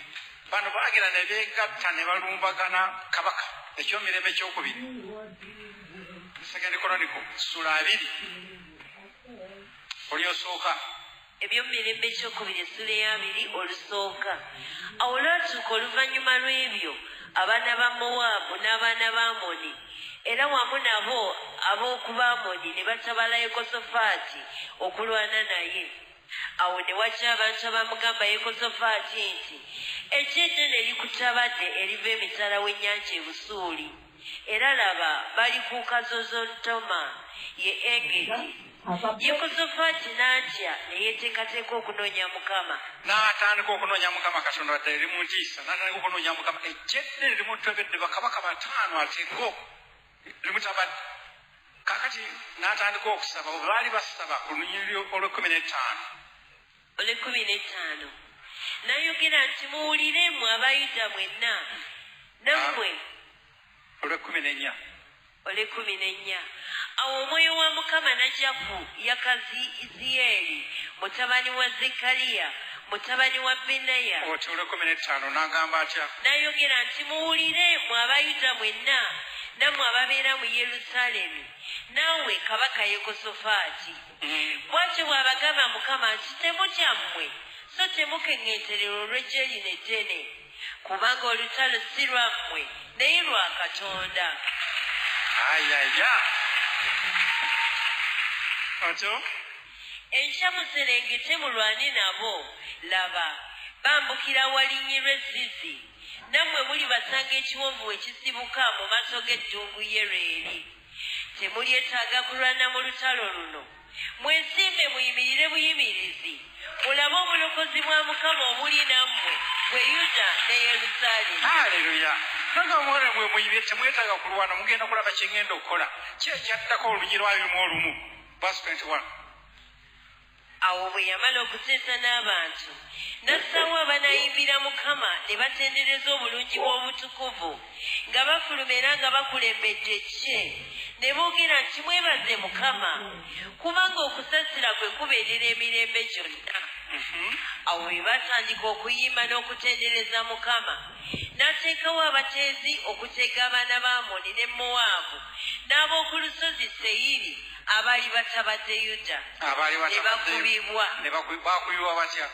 bano baagera ne beegatta ne balumbagana kabaka ekyomirembe ekyokubiri Second Chronicle sura 2 olyosooka ebyomirembe ekyokubiri essula ya 2 olusooka. Awo lwatuuka oluvannyuma lw'ebyo abaana ba Mowaabu n'abaana ba Amoni era wamu nabo ab'oku Bamoni ne batabala Yekosafaati okulwana naye. Awo ne wajja abantu abamugamba Yekosafaati nti eggye eddene likutabadde eriva emitala w'ennyanja e Busuuli era laba bali ku Kazozotoma ye Engedi. Yekosafaati n'atya ne yeeteekateeka okunoonya Mukama. N'atandika okunoonya Mukama Katonda wadde limuntiisa n'atandika okunoonya Mukama eggye eddene limutobedde bakabaka 5 ateeko limutabadde. Kakati n'atandika okusaba bwe baali basaba ku lunyiriri olw'15 n'ayogera nti muwulire mmwe Abayuda mwenna nammwe olw'14 awo omwoyo wa Mukama n'ajja ku Yakaziyeri mutabani wa Zekkaliya mutabani wa Benaya oti olw'15 n'agamba atya n'ayogera nti muwulire mmwe Abayuda mwenna nammwe ababeera mu Yerusaalemi naawe kabaka Yekosafaati bw'atyo bw'abagamba Mukama nti temutya mmwe so temukeŋŋenterera olw'eggye lino eddene kubanga olutalo si lwammwe naye lwa Katonda. Ayaya otyo enkya muserengete mulwane nabo laba bambukira walinyirwa ezzizi nammwe muli basanga ekiwonvu ekisibuka mu maaso g'eddungu Yereeri. Temulyetaaga kulwana mu lutalo luno mwesimbe muyimirire buyimirizi mulabe obulokozi bwa Mukama omuli nammwe bwe Yuda ne Yerusaalemi. Haleluya. Nanga omwana mwe muyibye temwetaaga kulwana mugenda kulaba kye ngenda okukola kyekyaddako olunyi lwalumu olumu. Verse 21. Awo bwe yamala okuteesa n'abantu n'assaawo abanaayimbira Mukama ne batendereza obulungi bw'obutukuvu nga bafuluma era nga bakulembedde eggye ne boogera nti mwebaze Mukama kubanga okusaasira kwe kubeerera emirembe gyonna. Awo bwe batandika okuyimba n'okutendereza Mukama n'ateekawo abateezi okuteega abaana ba Amoni ne Mowaabu n'ab'oku lusozi Seyiri abaali batabadde Yuda ne bakubibwa batya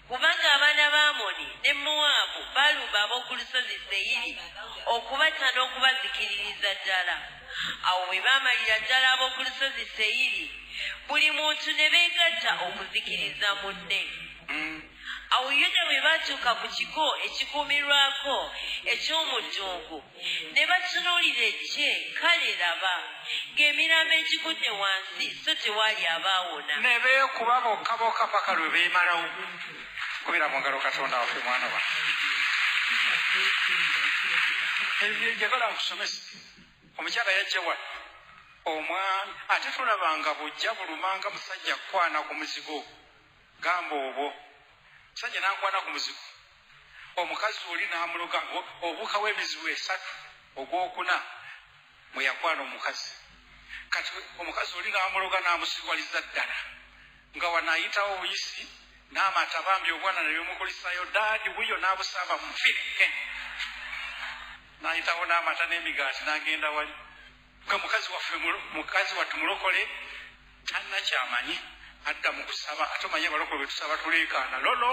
kubanga abaana ba Amoni ne Mowaabu baalumba ab'oku lusozi Seyiri okubatta n'okubazikiririza ddala. Awo bwe baamalira ddala ab'oku lusozi Seyiri buli muntu ne beegatta okuzikiriza munne. Awo Yuda bwe baatuuka ku kigo ekikuumirwako eky'omu ddungu ne batunuulira eggye kale laba ng'emirambo egigudde wansi so tewaali abaawona. Ne beekuba bokka paka lwe beemalawo. Kubira mu ngalo Katonda waffe mwana wa. Njagala nkusomesa. Omukyala yajja wa omwana ate tulabanga bujja bulumanga musajja kwana ku muzigo gamba obwo musajja n'ankwana ku muzigo omukazi oli n'amuloga obuuka w'ebizibu 3 ogwokuna mwe yakwana omukazi kati omukazi oli ng'amuloga n'amusigwaliza ddala nga wanaayitawo obuyisi n'amata bambi obwana ne byemukulisayo daadi buyo n'abusamba mu nfirike n'ayitawo n'amata n'emigaati n'agenda wali nga mukazi wattu mulokole talina kyamanyi adda mu kusaba ate omanye abalokole bwe tusaba tuleekaana lolo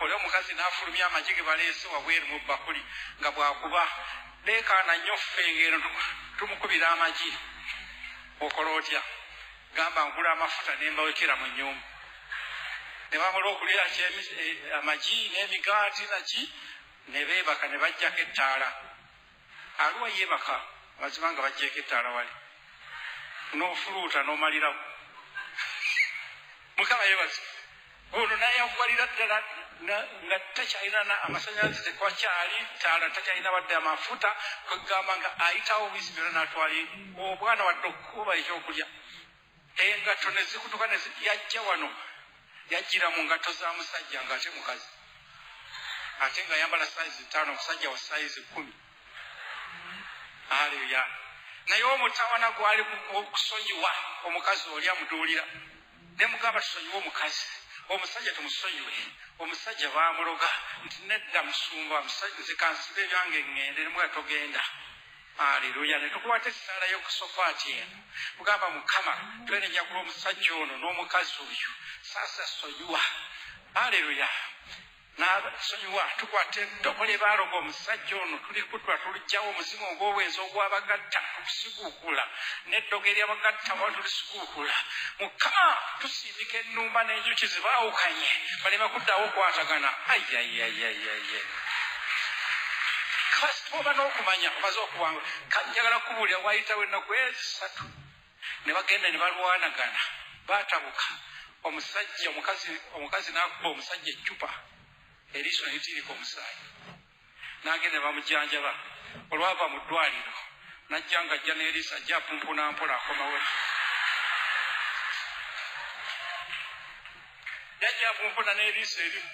oli omukazi n'afulumya amagi ge baleese wabweru mu bbakuli nga bwakuba leekaana nnyo ffengeero tumukubira amagi okola otya gamba nkula amafuta ne mbawekera mu nnyumba ne bamala okulira amagi n'emigaati naki ne beebaka ne bajjako ettaala aluwa yeebaka mazima nga bajjeeko ettaala wali n'ofuluuta n'omaliraku mukama yeebazi ono nayagwalira ddala nga takyalina amasanyalaze tekwakyali taala takyalina wadde amafuta kwegamba nga ayitawo obuyisi byonna n'atwala obwana wadde okukuba ekyokulya engatto ne zikutuka yajja wano yajjira mu ngatto za musajja ng'ate mukazi ate nga yambala sayizi 5 omusajja wa sayizi 10 aleluya naye omutawana gwali kusonyiwa omukazi oli amuduulira ne mugamba tusonyiwe omukazi omusajja tumusonyiwe omusajja baamuloga nti nedda musumba nze kansiba ebyange ŋŋende nemuga togenda aleluya ne tukwata essaala y'okusofaati eno mugamba mukama twenenyagula omusajja ono n'omukazi oyo saasa sonyiwa aleluya n'asonyiwa tukwate eddobole baaloga omusajja ono tulikutula tulijjawo omuzimu ogw'obwenzi ogwabagatta tukusiguukula n'eddogo eryabagatta wa tulisiguukula mukama tusindika ennumba n'enjuki zibaawukanye baleme kuddawo okwatagana ayiayiayiayiayi oba n'okumanya obaze okuwanga kanjagala kubuulira wayitawo ennaku 3 ne bagenda ne balwanagana baatabuka omukazi n'akuba omusajja eccupa eriiso netiirika omusaayi n'agenda ne bamujjanjaba olwava mu ddwaliro najja ng'ajja n'eriiso ajja apumpuna mpola akomawe yajja apumpuna n'eriiso erimu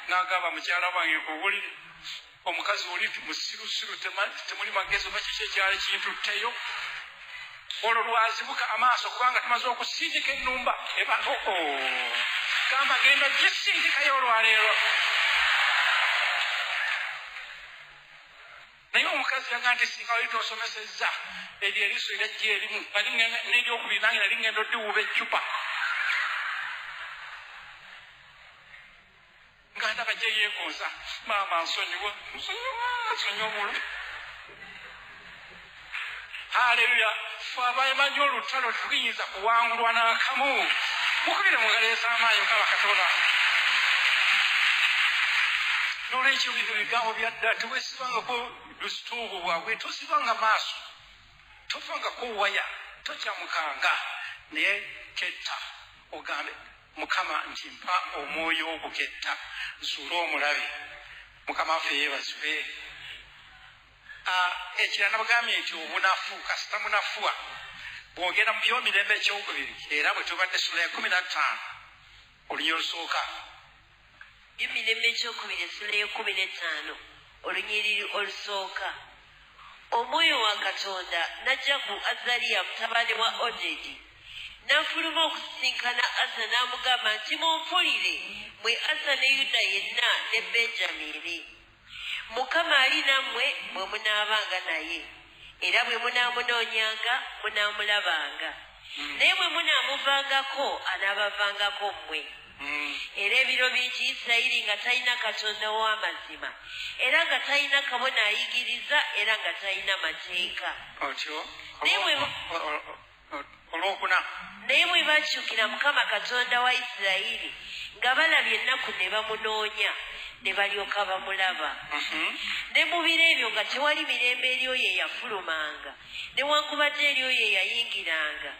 n'agamba mukyala wange kuwulire omukazi oli musirusiru temuli magezi oba kiki ekyali kintutteyo olwo lwazibuka amaaso kubanga tumaze okusindika ennumba gamba genda gisindikayo olwaleero naye omukazi yaga nti singa wali tosomesezza eryo eriiso eryajja erimu n'eryokubiri nange nali ngenda oddiwuba eccupa nga ndaba gye yeekoza maama nsonyiwa bulu haleluya fe abamanyi olutalo tetuyinza kuwangulwa n'akamu mukubire mugaleesa amaanyi mukama katonda n'olwekyo bino bigambo byadda tewesibangako lusituubu bwabwe tosibanga maaso tofangako waya tokyamukanga naye ketta ogambe mukama nti mpa omwoyo oguketta nsuule omulabe mukama waffe yeebazibwe ekira nabagambye nti obunafu kasita munafuwa bwogenda mu byomirembe ekyokubiri era bwe tubadde sula ya 15 olunyiri olusooka byomirembe ekyokubiri esula ya 15 olunyiri olusooka omwoyo wa katonda najja ku azaliya mutabani wa odedi n'afuluma okusisinkana asa n'amugamba nti mumpulire mwe asa ne yuda yenna ne benjamini mukama ali nammwe bwe munaabanga naye era bwe munaamunoonyanga munaamulabanga naye bwe munaamuvangako anaabavangako mmwe era ebiro bingi isirayiri nga talina katonda w'amazima era nga talina kabona ayigiriza era nga talina mateeka naye bwe bakyukira mukama katonda wa isirayiri nga balabye ennaku ne bamunoonya ne balyoka bamulaba ne mu biro ebyo nga tewali mirembe eri oyo eyafulumanga newankubadde eri oyo eyayingiranga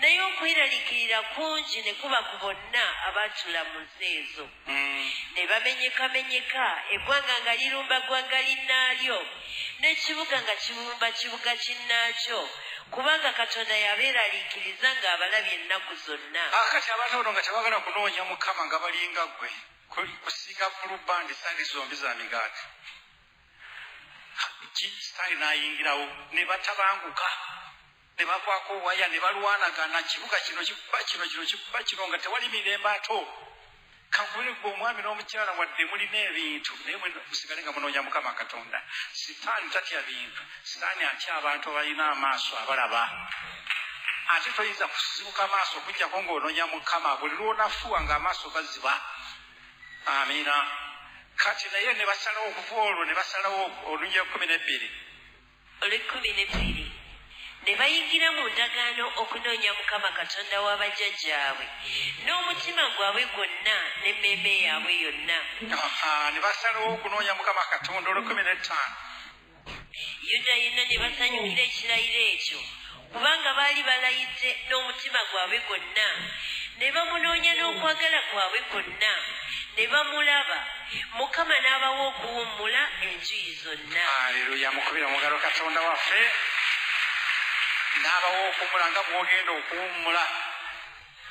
naye okweraliikirira kungi ne kuba ku bonna abaatula mu nsi ezo ne bamenyekamenyeka eggwanga nga lirumba ggwanga linnaalyo n'ekibuga nga kibumba kibuga kinnaakyo kubanga katonda yabeeraliikiriza ng'abalabye ennaku zonna kati abantu bano nga tebagala kunoonya mukama nga balinga ggwe kusinga bulubandi sandi zombi za migaati sitaani n'ayingirawo ne batabanguka ne bavaako waya ne balwanagana kibuga kino kikuba kino nga tewali mirembe ato kankubire gwe omwami n'omukyala wadde mulina ebintu naye musigale nga munoonya Mukama Katonda. Sitaani tatya bintu, sitaani atya abantu abalina amaaso abalaba. Ate toyinza kusibuka amaaso okujjako ng'onoonya Mukama buli lw'onafuwa ng'amaaso gaziba. Amiina. Kati naye ne basalawo okuva olwo ne basalawo olunya 12 olw'12 ne bayingira mu ndagaano okunoonya Mukama Katonda w'abajjajjaabwe n'omutima gwabwe gwonna n'emmeeme yaabwe yonna. Ne basalawo okunoonya Mukama Katonda olw'15 Yuda yenna ne basanyukira ekirayiro ekyo kubanga baali balayidde n'omutima gwabwe gwonna ne bamunoonya n'okwagala kwabwe kwonna ne bamulaba. Mukama n'abawa okuwummula enjuyi zonna. Haleluya. Mukubira mugalo Katonda waffe. N'abawa okuwummula nga bw'ogenda okuwummula.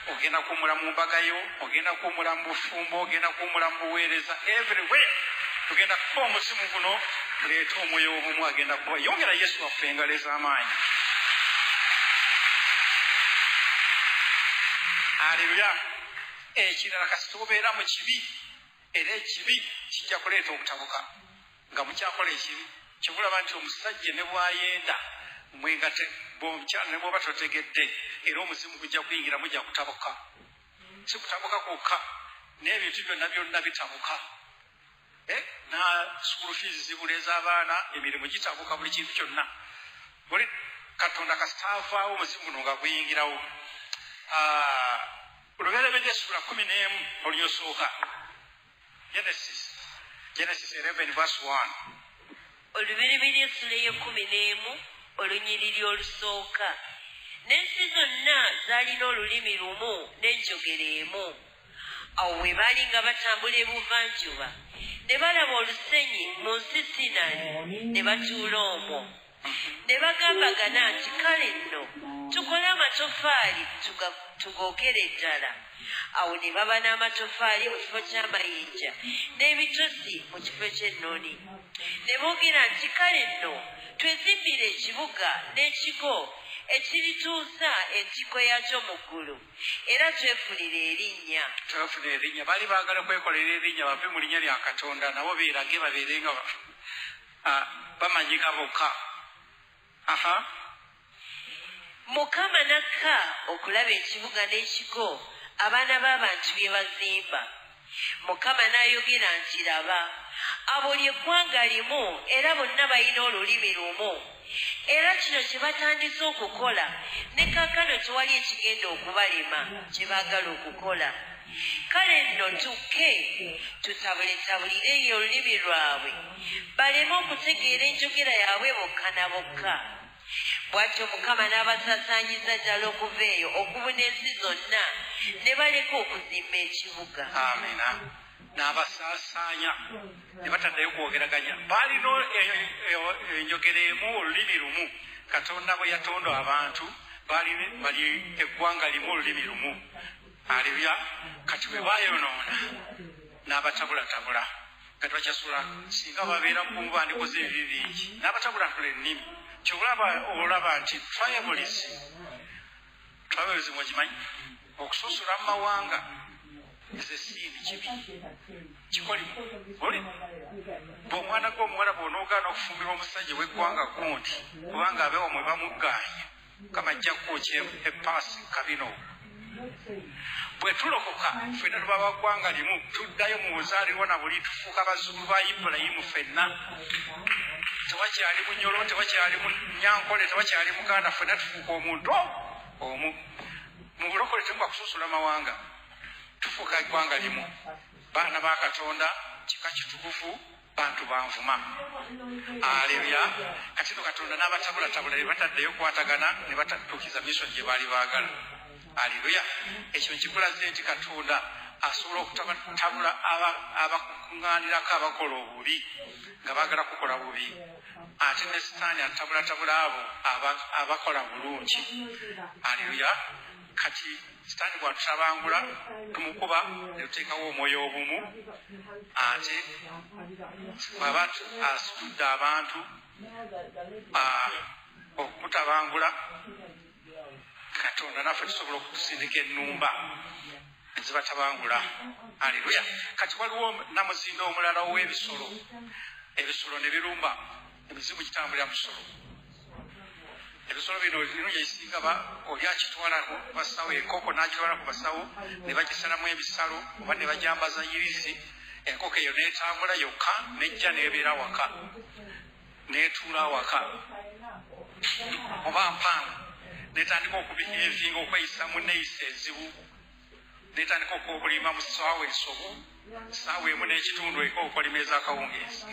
Ogenda kuwummula mu mbagayo, ogenda kuwummula mu bufumbo, ogenda kuwummula mu buweereza, everywhere. Tugenda kuba omuzimu guno tuleete omwoyo obumu agenda kuba. Yongera Yesu waffe engalo ez'amaanyi. Haleluya. Ekirala kasita obeera mu kibi era ekibi kijja kuleeta okutabuka nga mukyakola ekibi. Kibulaba nti omusajja ne bw'ayenda mwenga bw'omukyala ne bw'oba totegedde era omuzimu gujja kuyingira mujja kutabuka. Si kutabuka kwokka n'ebintu byonna bitabuka. Na school fees zibula ez'abaana, emirimu gitabuka, buli kintu kyonna. Buli Katonda kasita avaawo omuzimu guno nga guyingirawo. Olubereberye Sura 11 oluyosooka. Genesis 11 verse 1. Olubereberye Sura 11 olunyiriri olusooka. N'ensi zonna zaalina olulimi lumu n'enjogera emu. Awo bwe baali nga batambula ebuvanjuba ne balaba olusenyi mu nsi Sinaali ne batuula omwo. Ne bagambagana nti kale nno tukole amatoffaali tugookere ddala. Awo ne baba n'amatoffaali mu kifo ky'amayinja n'ebitosi mu kifo ky'ennoni. Ne boogera nti kale nno twezimbire ekibuga n'ekigo ekirituusa entikko yaakyo mu ggulu era twefunire erinnya. Baali baagala kwekolera erinnya bave mu linnya lya Katonda nabo beerage babeere nga bamanyika bokka. Mukama nakka okulaba ekibuga n'ekigo abaana b'abantu bye bazimba. Mukama n'ayogera nti laba, abo ly'eggwanga limu era bonna balina olulimi lumu. Era kino kye batandise okukola ne kaakano tewali ekigenda okubalema kye baagala okukola. Kale nno tukke tutabuletabulireyo olulimi lwabwe baleme okutegeera enjogera yaabwe bokka na bokka. Bw'atyo Mukama n'abasaasaanyiza ddala okuva eyo okubuna ensi zonna ne baleka okuzimba ekibuga. Amina. N'abasaasaanya ne bataddayo kwogeraganya. Baalina enjogera emu, olulimi lumu. Katonda bwe yatonda abantu bali eggwanga limu, olulimi lumu. Haleluya. Kati bwe baayonoona n'abatabulatabula nga twakyasula singa babeera mu bandikoze ebibi bingi n'abatabulatabula ennimi. Olaba nti tribalism ogimanyi okususula mu mawanga ezesiini kibi kikolimu. Oli bw'omwana gw'omuwala bw'onoogaana okufumbirwa omusajja w'eggwanga gundi kubanga abeewa mwe bamugaanya Mukama ajja kukwokya epaasi kabino. Bwe tulokoka ffenna tuba baggwanga limu tuddayo mu buzaalirwa na buli tufuuka bazzukulu ba Ibulayimu ffenna. Tewakyali Munyolo, tewakyali Munyankole, tewakyali Muganda, ffenna tufuuka omuntu omu. Mu bulokole temuba kususula mawanga, tufuuka eggwanga limu. Baana ba Katonda, kika kitukuvu, bantu banvuma. Haleluya. Kati no Katonda n'abatabulatabula ne bataddeyo kwatagana ne batatuukiza mission gye baali baagala. Haleluya. Ekyo kikulaze nti Katonda asobola okutabula abakuŋŋaanirako abakola obubi nga baagala kukola bubi. Ate ne Sitaani atabulatabula abo abakola bulungi. Haleluya. Kati Sitaani bw'atutabangula tumukuba ne tuteekawo omwoyo obumu. Ate bw'aba asitudde abantu okutabangula Katonda naffe tusobola okutusindika ennumba ezibatabangula. Aleluya. Kati waliwo namuzinda omulala ow'ebisolo. Ebisolo ne birumba emizimu gitambulira mu bisolo. Ebisolo bino yesinga oli akitwala ku basawo, enkoko n'agitwala ku basawo ne bagisalamu ebisalo oba ne bajambaza yirisi. Enkoko eyo n'etambula yokka n'ejja n'ebeera waka n'etuula waka oba mpanga n'etandika okubihevinga okweyisa mu neeyisa ezibu n'etandika okwobulima mu ssaawa ensobu ssaawa emu n'ekitundu eka okulima ez'akawungeezi.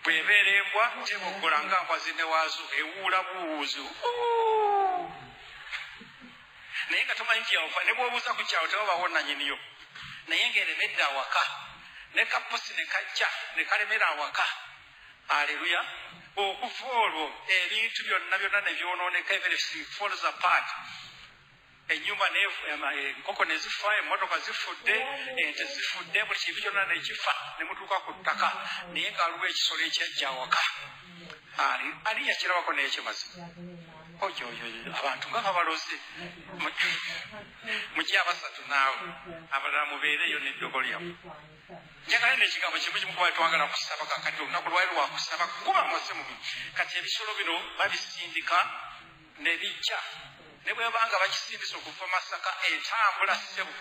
Bw'ebeera embwa teboggola nga mbwa zinewaazo ewuula buwuuzi. Naye nga tomanyi nti yafa ne bw'obuuza ku kyawo tebabawo nannyiniyo. Naye ng'eremedde awaka ne kapusi ne kajja ne kalemera awaka. Aleluya. Okuva olwo ebintu byonna byonna ne byonooneka, everything falls apart. Ennyumba enkoko ne zifa, emmotoka zifudde, ente zifudde, buli kintu kyonna ne kifa ne mutuuka ku ttaka. Naye ng'aliwo ekisolo ekyajja awaka. Ali yakirabako naye kimaze. Ojo abantu nga babaloze mujja abasatu naawe abalala mubeereyo n'eddogo lyammwe. Njagala n'ekigambo kimu kimu kuba twagala kusaba kakati olunaku lwali lwa kusaba kuba muzimu. Kati ebisolo bino babisindika ne bijja ne bwe banga bakisindisa okuva Masaka entambula ssebo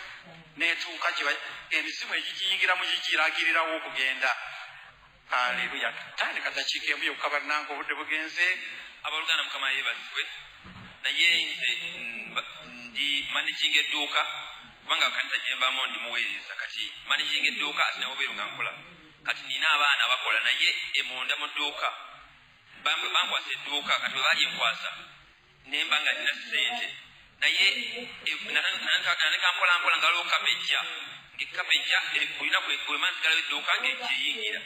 n'etuuka emizimu egigiyingira mu gigiragirirawo okugenda. Aleluya. Tandika dakiika emu yokka bannange obudde bugenze. Abaluganda Mukama yeebazibwe. Naye nze ndi managing edduuka kubanga kanisa gye nvaamu ndi muweereza. Kati managing edduuka asinawo beeru nga nkola. Kati nina abaana abakola naye emunda mu dduuka bankwasa edduuka kati bwe balinkwasa ne mba nga nina ssente naye naneka mpolampola nga waliwo kabejja ng'ekabejja erikuina kwemazzi galawo edduuka ng'ekiyingira.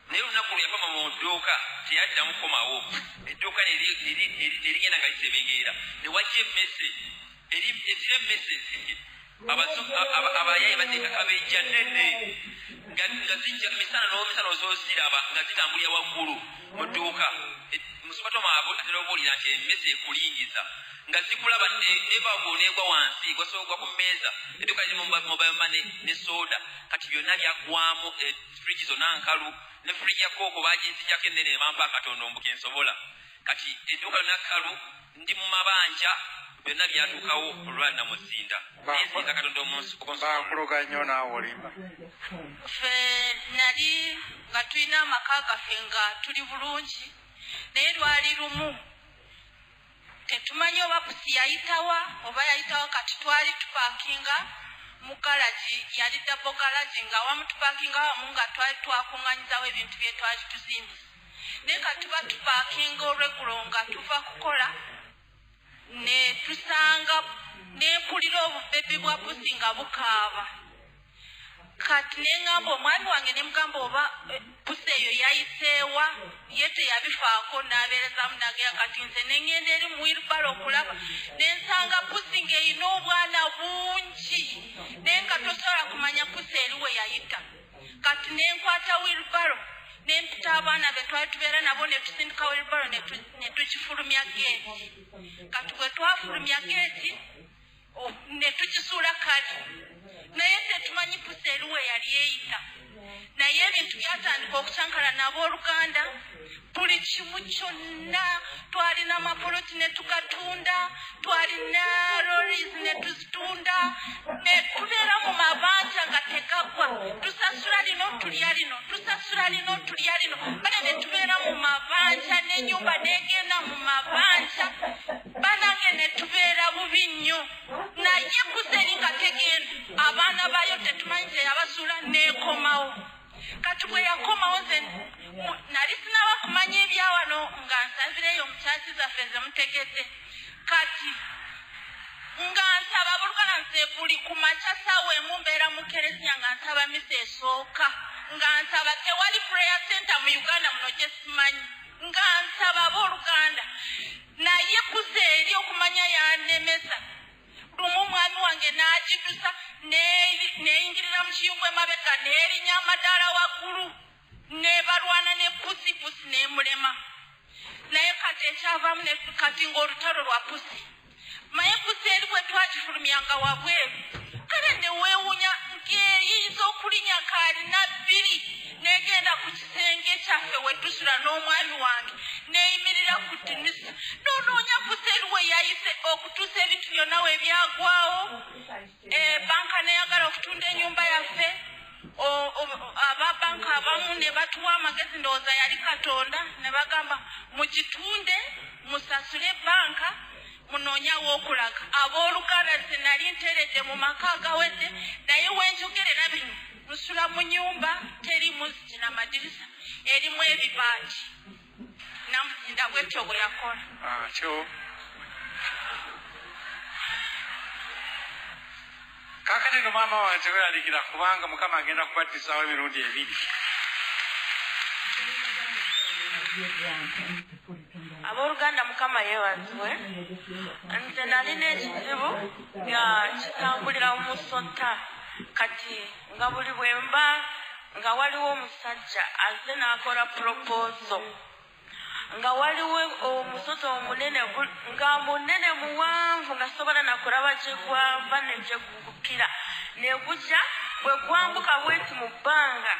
Naye olunaku luyakoma mu dduuka teyaddamu kukomawo. Edduuka nerigenda nga lisebengeera ne wajja emmesegi etira emmesegi abayayi bateeka kabejja nnene nga zijja misana n'omisana ozoziraba nga zitambulira waggulu mu dduuka. Musomatoma atera obuulira nti emmese ekulingiza nga zikulaba nebagwo negwa wansi gwasoogwa ku mmeeza edduuka lirimu mobile money ne soda. Kati byonna byaggwamu friji zonna nkalu ne friji ya kooko baginzijjako ennene emampa Katonda ombuke nsobola. Kati edduuka lyonna kalu ndi mu mabanja byonna byatuukawo olwalina muzinda nezinda Katonda omunsi bakuloga nnyo naawe olimba. Ffe nali nga tulina amaka gaffe nga tuli bulungi naye lwali lumu tetumanyi oba pusi yayitawa oba yayitawa. Kati twali tupakinga mu galagi, yali double galagi nga wamu tupakinga wamu nga twali twakunganyizawo ebintu bye twali tuzimbisa. Naye kati tuba tupakinga olweggulo nga tuva kukola ne tusanga nempulira obubebi bwa pusi nga bukaaba. Kati neŋŋamba omwami wange ne mugamba oba pusi eyo yayiseewa ye teyabifaako n'abeerezamu nagera. Kati nze neŋŋenda eri mu wilbaro okulaba ne nsanga pusi ng'erina obwana bungi naye nga tosobola kumanya pusi eri we yayita. Kati ne nkwata wilbaro ne mpita abaana be twali tubeera nabo ne tusindika wilbaro ne tukifulumya geeti. Kati bwe twafulumya geeti ne tukisuula kali naye tetumanyi pusi eri we yali eyita. Naye ebintu byatandika okucankala n'abooluganda buli kimu kyonna. Twalina amapoloti ne tugatunda, twalina loris ne tuzitunda, ne tubeera mu mabanja nga tegagwa. Tusasula lino tulya lino, tusasula lino tulya lino. Bale ne tubeera mu mabanja n'ennyumba n'egenda mu mabanja. Banange ne tubeera bubi nnyo. Naye pusi eri nga tegenda abaana bayo tetumanyi teyabasuula n'ekomawo. Kati bwe yakomawo nze nali sinaba kumanya ebyawano nga nsabireyo mukyasi zaffe ze mutegedde. Kati nga nsaba bulugana nze buli ku makya ssaawa emu mbeera mu keresiya nga nsaba misa esooka nga nsaba tewali prayer center mu Uganda muno gye simanyi nga nsaba abooluganda. Naye pusi eri okumanya yanemeza. Lumu omwami wange n'agidusa neyingirira mu kiyungu emabega n'erinnya amadaala waggulu ne balwana ne pusi ne mulema naye kati ekyavaamu ne kati ng'olutalo lwa pusi maye pusi eri bwe twagifulumyanga wabweru kale ne weewunya ng'eyinza okulinya kaalina bbiri negenda ku kisenge kyaffe we tusula n'omwami wange neeyimirira ku tinisi noonoonya pusi eri we yayise okutuusa ebintu byonna we byagwawo banka neyagala okutunda ennyumba yaffe ababanka abamu ne batuwa amagezi ndowooza yali Katonda ne bagamba mugitunde musasule banka munoonyawo okulaga abooluganda nze nali nteredde mu maka agawedde naye wenjogerera bino nsula mu nyumba teri muzigi n'amadirisa erimu ebibaati namuzinda bwetyo bwe yakola kyo kakati no maama wawe teweralikira kubanga Mukama agenda kubatizaawo emirundi ebiri. Abooluganda Mukama yeebazibwe nze nali n'ekizibu nga kitambulira mu musota kati nga buli bwemba nga waliwo omusajja azze n'akola proposal nga waliwo omusota omunene nga munene muwanvu nga sobola nakulaba gye gwava ne gye gugukira ne gujja bwe gwambuka bweti mu bbanga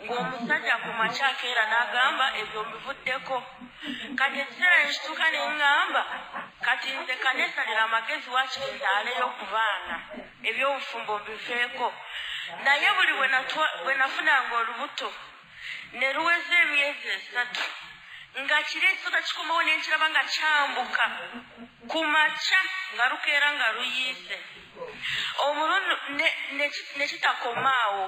ng'omusajja ku makyako era n'agamba ebyo mbivuddeko kati ekiseera nekituuka ne ŋŋamba kati nze kaneesalira amagezi waakiri nzaaleyo okubaana ebyobufumbo mbiveeko naye buli bwe nafunanga olubuto ne luweza emyezi 3 nga kiri ekisota kikomawo ne nkiraba nga kyambuka ku makya nga lukeera nga luyiise omulundi ne kitakomaawo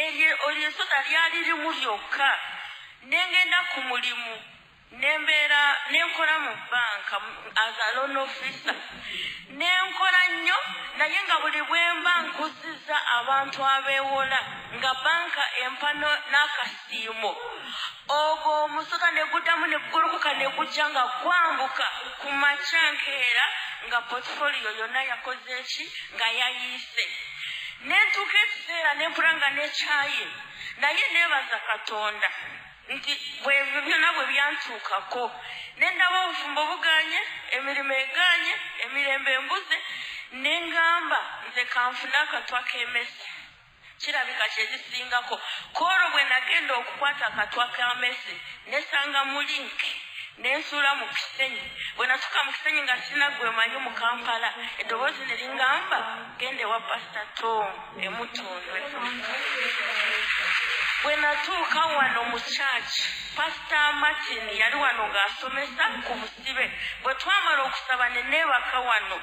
eryo esota lyali limu lyokka ne ngenda ku mulimu nenkola mu banka as a loan officer nenkola nnyo naye nga buli bwemba nkuziza abantu abeewola nga banka empano n'akasiimo ogwo omusota ne guddamu ne gugolokoka ne gujja nga gwambuka ku makya nkeera nga portfolio yonna yakoze eki nga yayiise nentuuka ekiseera nempula nga nekyaye naye neebaza Katonda nti bwebyo byonna bwe byantuukako nendaba obufumbo buganye emirimu eganye emirembe embuze nengamba nze kanfune akatwa k'emmese kirabika kyekisingako koolwo bwe nagenda okukwata akatwa k'emmese nesanga mu linki nensuula mu Kisenyi bwe natuuka mu Kisenyi nga sirina gwe manyi mu Kampala eddoboozi ne lingamba gende wa Pastor Tom Emutundwe bwe natuuka wano mu church Pastor Martin yali wano ng'asomesa ku busibe bwe twamala okusaba ne neebaka wano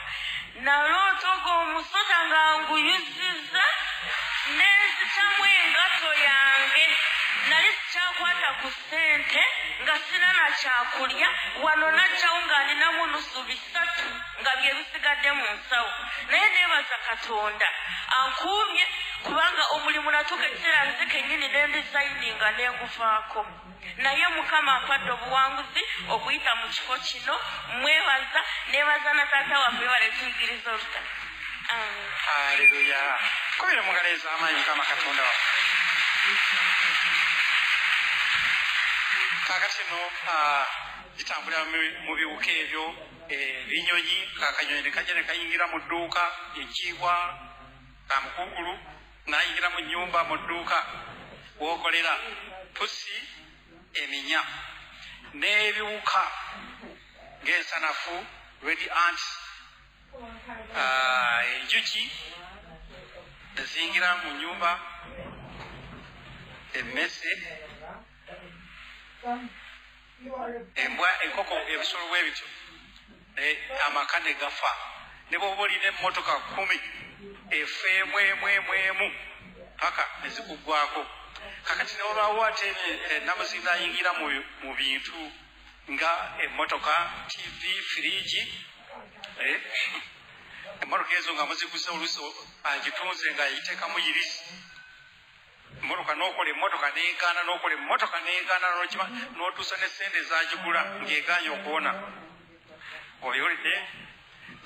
naloota ogwo omusota nga nguyuzizza nenzitamu engato yange nali sikyakwata ku ssente nga sina na kyakulya wano najjawo ng'alinamu nusu 3 nga bye bisigadde mu nsawo naye neebaza Katonda ankuumye kubanga omulimu natuuka ekiseera nze kennyini nendizayininga nenguvaako naye Mukama ampadde obuwanguzi okuyita mu kifo kino mwebaza neebaza na taata waffe bale tuyigiriza olutalo. Haleluya. Kubira mungalo ez'amaanyi Mukama Katonda wa. Kakati no gitambulira mu biwuka ebyo binyonyi kakanyonyi ne kajja ne kayingira mu dduuka ekiibwa kamukukulu n'ayingira mu nnyumba mu dduuka w'okolera pusi eminya n'ebiwuka ng'ensanafu red ant enjuki eziyingira mu nnyumba emmese embwa enkoko ebisolo bwebityo amaka ne gafa ne bwoba olina emmotoka 10 efa emu paka nezikuggwako kakati neolwawo ate namuzinda ayingira mu bintu nga emmotoka TV firiji emmotoka ezo nga muziguza oluusi agitunze nga yiteekamu yirisi emmotoka n'okola emmotoka n'egaana n'okola emmotoka n'egaana n'otuusa ne ssente ezagigula ng'egaanye okuwona obyolidde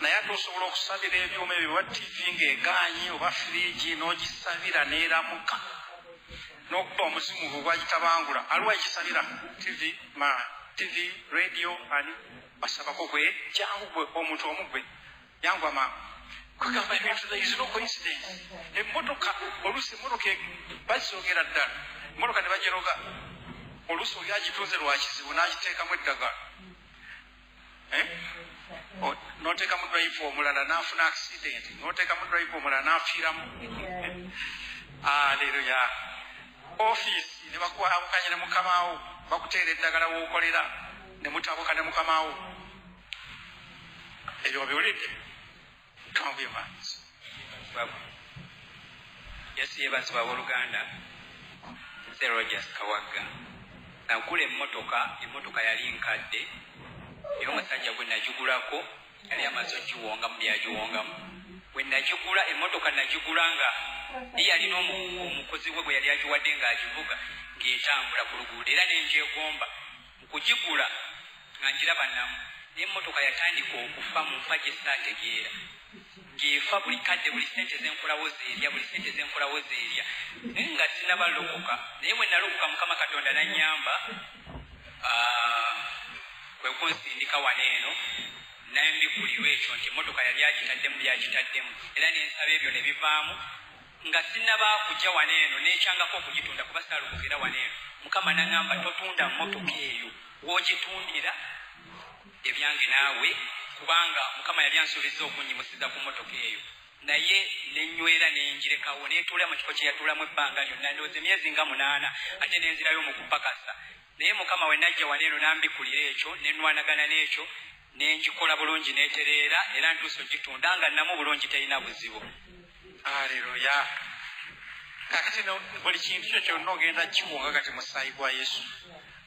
naye ate osobola okusabira ebyuma ebyo oba TV ng'egaanye oba firiji n'ogisabira n'eramuka n'okuba omuzimu gwe gwagitabangula aliwo ekisabira TV radio ani basabako gwe jangu gwe omuntu omugwe yangu ama kugamba ebintu is no coincidence. Emmotoka oluusi emmotoka bazogera ddala emmotoka ne bagiroga oluusi oli agitunze lwa kizibu n'agiteekamu eddagala n'oteekamu drive omulala n'afuna accident n'oteekamu drive omulala n'afiiramu. Aleluya. Office ne bakwawukanya ne mukamaawo bakuteera eddagala w'okolera ne mutabuka ne mukamaawo. Ebyo biwulidde twanguye maazi yasiye bazi b'abooluganda Sir Rogers Kawagga nakula emmotoka yali nkadde era omusajja gwe nagigulako yali amaze ogiwonga mu byagiwongamu. Bwe nagigula emmotoka nagigula nga yalina omukozi we gwe yali agiwadde ng'agivuga ng'etambula ku luguudo era nenjegomba mu kugigula nga ngiraba namu naye emmotoka yatandika okufa mu nfa gye saategeera ng'efa buli kadde buli sente zenkolawo zeerya naye nga sinabalokoka. Naye bwe nalokoka Mukama Katonda n'annyamba kwe kunsindika wano eno nambigulirwa ekyo nti emmotoka yali agitaddemu byagitaddemu era n'ensaba ebyo ne bivaamu nga sinnaba kujja wano eno n'ekyangako okugitunda kuba saalukukira wano eno. Mukama n'aŋŋamba totunda mmotoka eyo w'ogitundira ebyange naawe kubanga Mukama yali ansuubiza okunyimusiza ku mmotoka eyo. Naye nenywera nenjirekawo netuula mu kifo kye yatuulamu ebbanga lyonna ndowooza emyezi nga 8 ate nenzirayo mu kupakasa. Naye Mukama we najja wano eno nambikulira ekyo nenwanagana n'ekyo nenjikola bulungi neetereera era ntuuso gitunda nga namu bulungi terina buzibu. Aleluya. Kakati buli kintu kyo kyonna ogenda kiwonga kati musaayi gwa Yesu.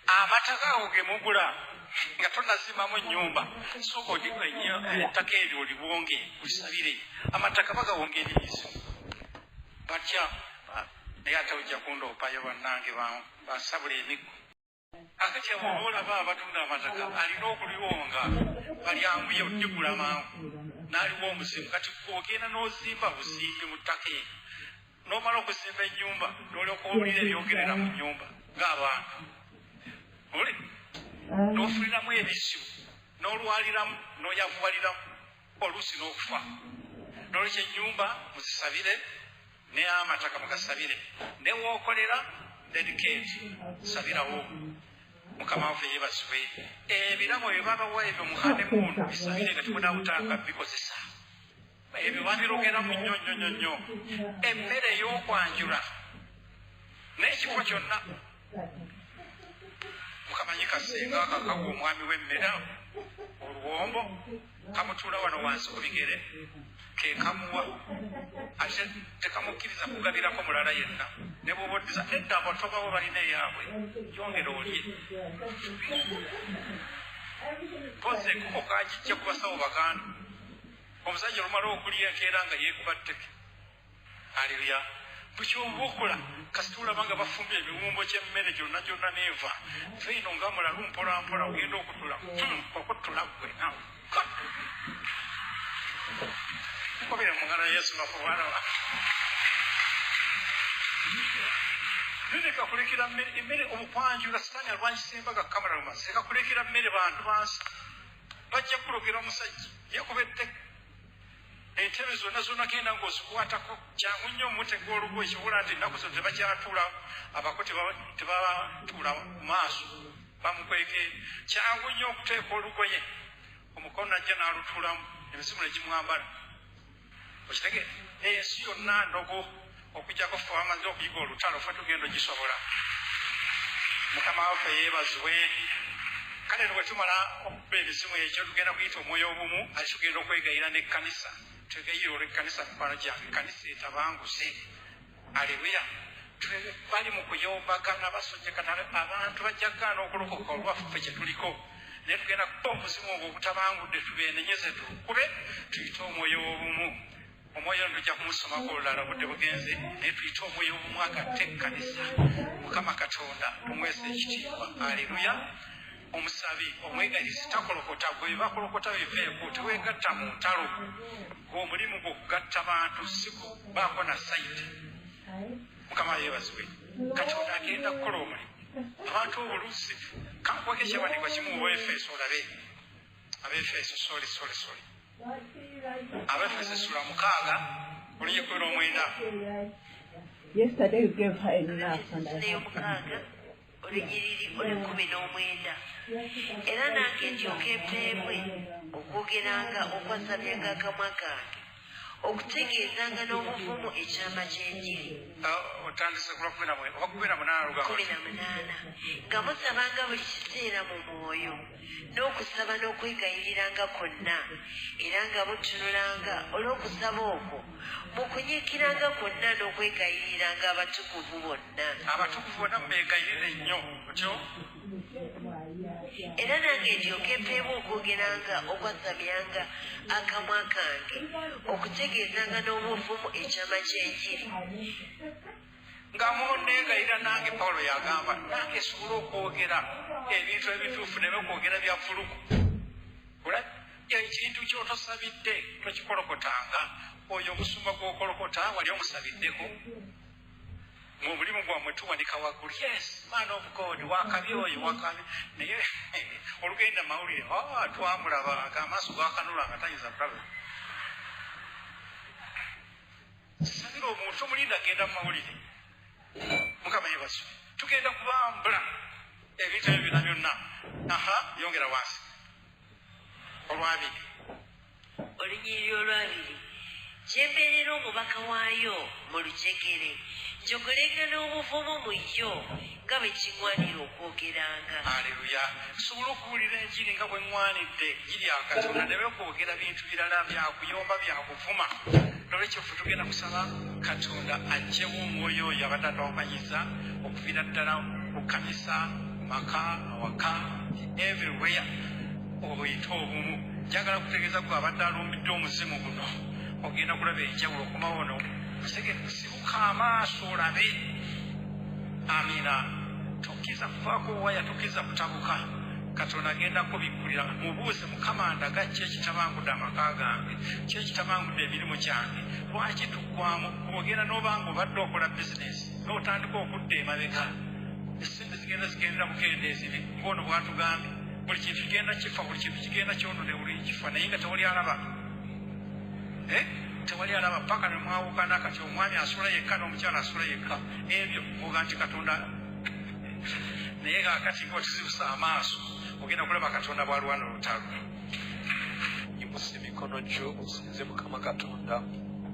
Amata gaago ge mugula nga tonazimamu nnyumba sooka odigula ettaka eryo olibwonge olisabire amataka bagawonga ebiriiso batya naye ate ojja kundoopayo bannange basabula emiggo. Akati abo olaba abatunda amataka alina okuliwonga balyanguye odigula mangu n'aliwo omuzimu. Kati ogenda n'ozimba buzimbi mu ttaka eryo n'omala okuzimba ennyumba n'olyoka owulira ebyogerera mu nnyumba ng'abantu oli n'ofuniramu ebizibu n'olwaliramu n'oyavuwaliramu oluusi n'okufa. N'olwekyo ennyumba muzisabire n'amataka mugasabire newookolera dedicate sabirawo. Mukama waffe yeebazibwe. Ebiramu bye babawa ebyo muhanemuunu bisabire nga temunaabutanga bikozesa ebyo babirogeramu nnyo emmere ey'okwanjula n'ekifo kyonna. Mukamanyi kasenga kakagwa omwami w'emmere oluwombo kamutuula wano wansi ku bigere ke kamuwa ate tekamukkiriza kugabirako mulala yenna ne bw'oba oddiza edda abatobawo balina eyaabwe yongera olye. Mpozi enkoko kagijja ku basawo baganda omusajja olumala okulya enkeera nga yeekuba tteke. Aleluya. Bukyoba okola kasita olaba nga bafumbye ebiwumbo ky'emmere gyonna neeva feino nga mulalu mpolampola ogenda okutula okutula gwe nkobere mu ngalo ya Yesu nakubaana nene kakulekera emmere omukwanjula sitaani alwanyisemba ga kamala lumaze kakulekera mmere bantu bansi bajja kulogera omusajja yekuba etteke entebe zonna genda ng'ozikwatako kyangu nnyo omutega olugoye kibula nti ennaku zo tebakyatuula abako tebatuula mu maaso bamukweke kyangu nnyo okuteeka olugoye omukono najja n'alutuulamu emisimu ne gimwambala. Okitegeera ensi yonna ndogo okujjako ffe wamaze okuyiga olutalo ffe tugenda ogisobola. Mukama waffe yeebazibwe. Kale bwe tumala okuba ebisimu ekyo tugenda kuyita omwoyo obumu ate tugenda okwegayira n'ekkanisa. Tegayira olw'ekkanisa mikwano gyange ekkanisa etabanguse. Aleluya. Bali mu kuyombagana basojjekana abantu bajja kugaana okulokoka olwaffe kye tuliko naye tugenda kuba omuzimu ogwo ogutabangudde tubeenenyeze tukube tuyite omwoyo w'obumu. Omwoyo tujja kumusomako olulala budde bugenze naye tuyite omwoyo w'obumu agatte ekkanisa. Mukama Katonda tumwese ekitiibwa. Aleluya. Omusabi omwegalizi takolokota gwe bakolokota biveeko teweegatta mu ntalo omulimu gw'okugatta bantu siko baako na sayiti. Mukama yeebazibwe. katonda agenda kukola omulimu abantu obulusi kankwage kyawandiikwa kimu mu Efeso olabe Abefeso sorry Abefeso sura 6 oluyekero 9. Yesterday you gave her enough and olunyiriri olukumi n'omwenda era nange ndyoka empeebwe okwogeranga okwasamyanga akamwa kange okutegeezanga n'obuvumu ekyama ky'enjiri otandise ku 18 nga musabanga buli kiseera mu mwoyo n'okusaba n'okwegayiriranga kwonna era nga mutunulanga olw'okusaba okwo mu kunyiikiranga kwonna n'okwegayiriranga abatukuvu bonna mubegayirire nnyo otyo era nange ndyoka empeebwa okwogeranga okwasamyanga akamwa kange okutegeezanga n'obuvumu ekyama ky'enjiri nga munneegayira nange Pawulo yagamba nange esobola okwogera ebintu ebituufu naye okwogera bya fuluku ekintu kyotosabidde tokikolokotanga oyo obusumba gw'okolokota wali omusabiddeko mu mulimu gwammwe tuwanika waggulu yes man of God wakabi oyo wakabi naye olugenda mawulire twamulaba ng'amaaso gakanula nga tayinza kulaba sabira omuntu omulinda agenda mu mawulire mukama yebaso tugenda kubambula ebintu ebyo byonna byonna yongera wansi olwabiri olunyiriri olwabiri kyembeerera omubaka waayo mu lujegere njogolenga n'obuvumu mu yo nga bwe kiŋwanira okwogeranga. Aleluya. Tusobola okuwulira enjiri nga bwe ŋŋwanidde enjiri ya Katonda ne bekwogera bintu birala byakuyomba byakuvuma. Nolwekyo ffe tugenda kusaba Katonda aggyewo omwoyo oyo abadde atawukanyiza okuviira ddala mu kkanisa, mu maka, awaka, everywhere obuyita obumu. Njagala kutegeeza gwe abadde alumbidde omuzimu guno ogenda kulaba enjawulo okumawono sibuka amaaso olabe. Amina. Tokkiza kuvaako waya, tokkiza kutabuka. Katonda agenda kubikkulira. Mubuuze Mukama ndaga ki ekitabangudde amaka gange, ki ekitabangudde emirimu gyange, lwaki tuggwamu? Kwogera n'obanga obadde okola bizinesi n'otandika okudda emabega, esente zigenda bukendeezi ng'ono bw'atugambye. Buli kintu kigenda kifa, buli kintu kigenda kyonone, buli kifa, naye nga tewali alaba. Tewali alaba paka ne mwawukana kati omwami asula yekka n'omukyala asula yekka. Ebyo oga nti Katonda naye kakati ng'otizibusa amaaso ogenda kulaba Katonda bw'alwana olutalo. Yimusa emikono gyo osinze Mukama Katonda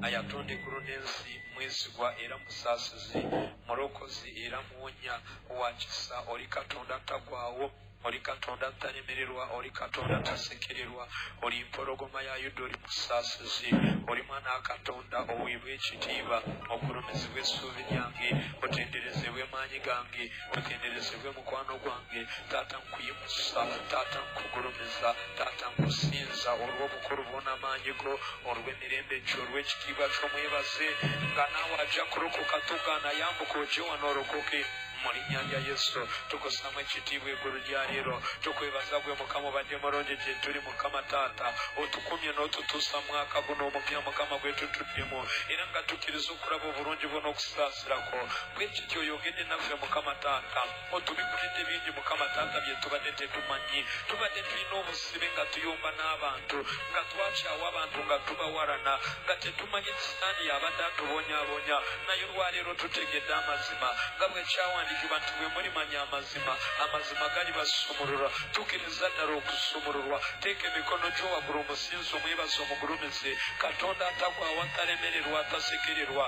ayatonda eggulu n'ensi, mwezigwa era musaasizi, mulokozi era muwonya, wa kisa, oli Katonda atagwawo, oli Katonda atalemererwa, oli Katonda atasekererwa, oli mpologoma ya Yuda, oli musaasizi, oli mwana wa Katonda oweebwa ekitiibwa, ogulumizibwa essuubi lyange, otenderezebwe maanyi gange, otenderezebwe mukwano gwange. Taata nkuyimusa, taata nkugulumiza, taata nkusinza olw'obukulu bwo n'amaanyi go, olw'emirembe gyo, olw'ekitiibwa ky'omwebaze, nga naawe ajja kulokoka tugaana yambuka ojje wano olokoke. Mu linnya lya Yesu tukusamu ekitiibwa eggulu lya leero, tukwebaza gwe Mukama obadde mulungi gye tuli. Mukama Taata otukumye n'otutuusa mwaka guno omupya Mukama gwe tutuddemu, era nga tukkiriza okulaba obulungi bwo n'okusaasirako. Bwe kityo oyogedde naffe Mukama Taata, otubikkulidde bingi Mukama Taata bye tubadde tetumanyi. Tubadde tulina obusibe nga tuyomba n'abantu, nga twakyawa abantu nga tubawalana, nga tetumanyi kisaani yabadde atubonyaabonya, naye olwaleero tutegedde amazima nga bwe kyawandikibwa nti bwe mulimanya amazima, amazima gali basumululwa. Tukkiriza ddala okusumululwa. Teeka emikono gyo waggulu omusinzi omwebaza omugulumize, Katonda atagwawo, atalemererwa, atasekererwa,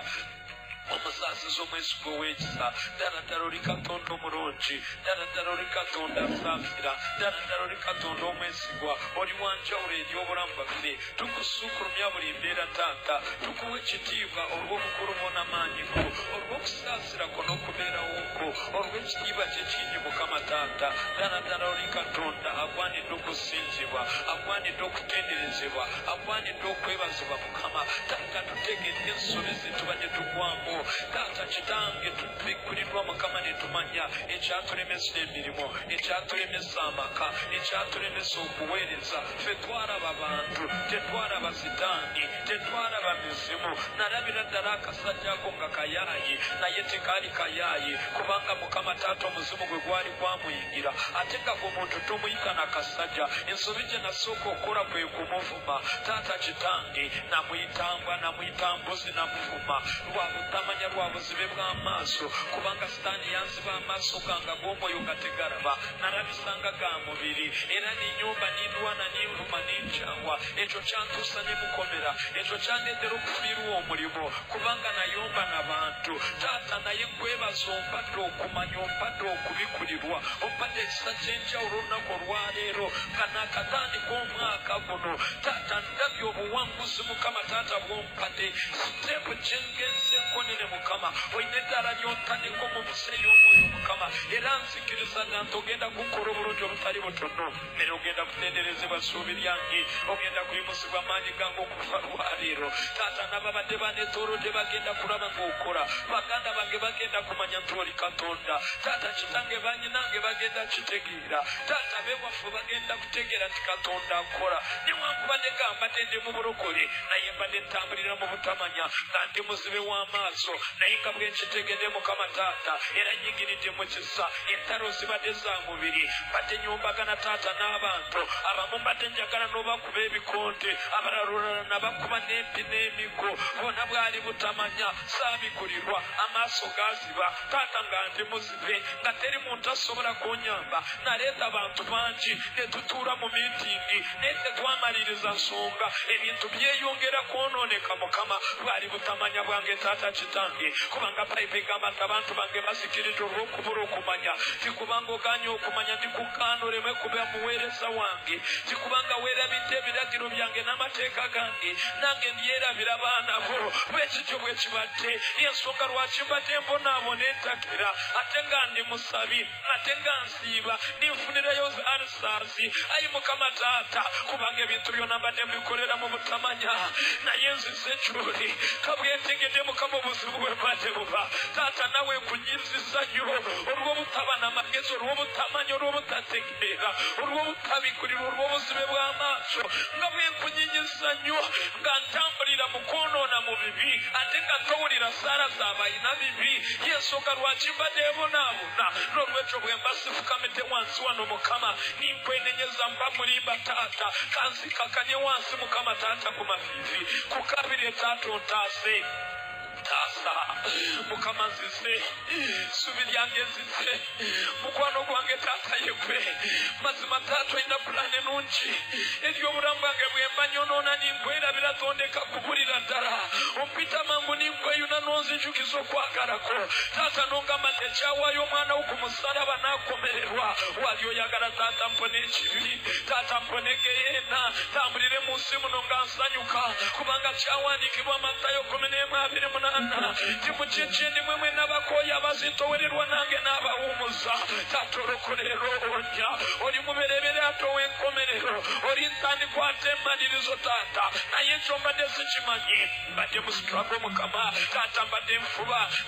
omusaasizi omwesigwa ow'ekisa. Ddala ddala oli Katonda omulungi, ddala ddala oli Katonda asaasira, ddala ddala oli Katonda omwesigwa, oli wanjawulo eri obulamu bwaffe. Tukusuukulumya buli mbeera Taata, tukuwa ekitiibwa olw'obukulu bwo n'amaanyi go, olw'okusaasira kwo n'okubeerawo kwo, olw'ekitiibwa kye kingi Mukama Taata. Ddala ddala oli Katonda agwanidde okusinzibwa, agwanidde okutenderezebwa, agwanidde okwebazibwa Mukama Taata. Tutegedde ensobi ze tubadde tugwamu, taata kitange tubikuliddwa mukama ne tumanya ekyatulemesa emirimu ekyatulemesa amaka ekyatulemesa okuweereza ffe twaraba bantu tetwaraba sitaani tetwaraba mizimu nalabira ddala akasajja ako nga kayaayi naye tekaali kayaayi kubanga mukama taata omuzimu gwe gwali gwamuyingira ate nga omuntu tomuyita nakasajja ensobi gye nasooka okukola kwe kumuvuma taata kitange namuyita mbuzi namuvuma lwa butamanya lwa buzibe bw'amaaso kubanga sitaani yanziba amaaso gange g'omwoyo nga tegalaba nalabisanga ga mubiri era n'ennyumba n'indwana n'envuma n'enkyawa ekyo kyantuusa ne mukomera ekyo kyandetera okufiirwa omulimu kubanga nayomba n'abantu taata naye nkwebaza ompadde okumanya ompadde okubikulirwa ompadde ekisa ky'enjawulo olunaku olwaleero nga naakatandika omwaka guno taata ndabye obuwanguzi mukama taata bwompadde siteepu gyengenzeko nene mukama olina eddala ly'ontaniko mu buseeyi omwoyo mukama era nzikiriza nga ntogenda kukola obulungi obutali butono era ogenda kutenderezebwa ssuubi lyange ogenda kuyimusibwa maanyi gange okuva lwaleero taata nababadde banetoolodde bagenda kulaba ng'okola baganda bange bagenda kumanya nti oli katonda taata kitange banyinange bagenda kitegeera taata bewaffe bagenda kutegeera nti katonda akola newankubadde gambadde ndi mu bulokole naye mbadde ntambulira mu butamanya nga ndi muzibe w'amaaso naye nga bwenkitegedde mukama taata era nyigiridde mu kisa entalo zibadde za mubiri mbadde nyombagana taata n'abantu abamu mbadde njagala n'obakuba ebikonde abalala nabakuba n'empi n'emigo bona bwali butamanya saabikulirwa amaaso gaziba taata nga ndi muzibe nga teri muntu asobola kunyamba naleeta abantu bangi ne tutuula mu miitingi naye tetwamaliriza nsonga ebintu byeyongera kwonooneka mukama bwali butamanya bwange taata kitange kubanga payipu egamba nti abantu bange basikiriza olw'okubula okumanya tikubanga oganye okumanya ndikukaana oleme kuba muweereza wange tikubanga weerabidde ebiragiro byange n'amateeka gange nange ndyerabira baana bo bwekityo bwe kibadde y'ensonga lwaki mbadde mbonaabona entakera ate nga ndi musabi ate nga nsiiba ninfunirayo ansasi ayi mukama taata kubanga ebintu byonna mbadde mbikolera mu butamanya naye nzize gy'oli kabwentegedde mukama obuzibu bwe mbadde buba taata nawe nkunyiziza nnyo olw'obutaba n'amagezi olw'obutamanya olw'obutategeera olw'obutabikurirwa olw'obuzibe bw'amaaso nga bwenkunyinyiza nnyo nga ntambulira mu kwonoona mu bibi ate nga towulira saala z'abalina bibi y'ensonga lwaki mbadde bonaabona n'olwekyo bwe mbasifukamidde wansi wano mukama ninkwenenyeza mba mulimba taata kanzikakanye wansi mukama taata ku mavivi kukabire taata ontaase taasa mukama nzize ssuubi lyange nzize mukwano gwange taata yegwe mazima taata olina pulani nungi ery'obulamu bwange bwe mba nyonoona ninkwerabira tondeka kubulira ddala ompita mangu ninkweyuna n'onzinjukiza okwagalako taata nongamba tekyawaayo omwana wo ku musalaba n'akomererwa wali oyagala taata mpone ekibi taata mponegeyeena tambulire mu nsi muno nga nsanyuka kubanga kyawandiikibwa Matayo 11:28 timukyekyendi mwe mwena bakooya abazitowererwa nange n'abawumuza taata olokolerero onja oli muberebere ate ow'enkomerero oli ntandikwa ate emmalirizo taata naye ekyo mbadde sikimanyi mbadde musitwago mukama taata mbadde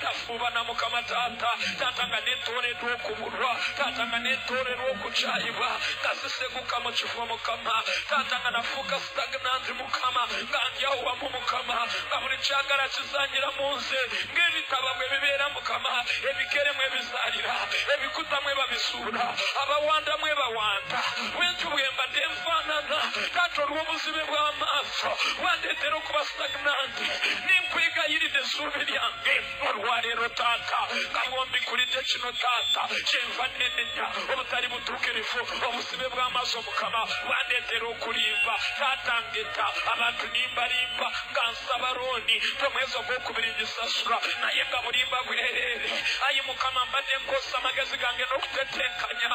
nafuuba na mukama taata nga netoolerwa okubulwa taata nga netoolerwa okukyayibwa nga siseguka mu kifo mukama taata nga nafuuka stagnanti mukama nga njawuwamu mukama nga buli kyagala kizanyira mu nze ng'ebitaba bwe bibeera mukama ebikere mwe bizaalira ebikuta mwe babisuula abawanda mwe bawanda bwentyo bwe mbadde nfaanana taata olw'obuzibe bw'amaaso bwandeetera okuba stagnanti ninkwegayiridde essuubi lyange olwaleero taata nga bwombikulidde kino taata kyenva nenenya obutali butuukirifu obuzibe bw'amaaso mukama bwandeetera okulimba taata ngeta abantu nimbalimba nga nsaba looni tomwezi ogwokubiri gisasula naye nga bulimba bwereere ayi mukama mbadde nkosa amagezi gange n'okutetenkanya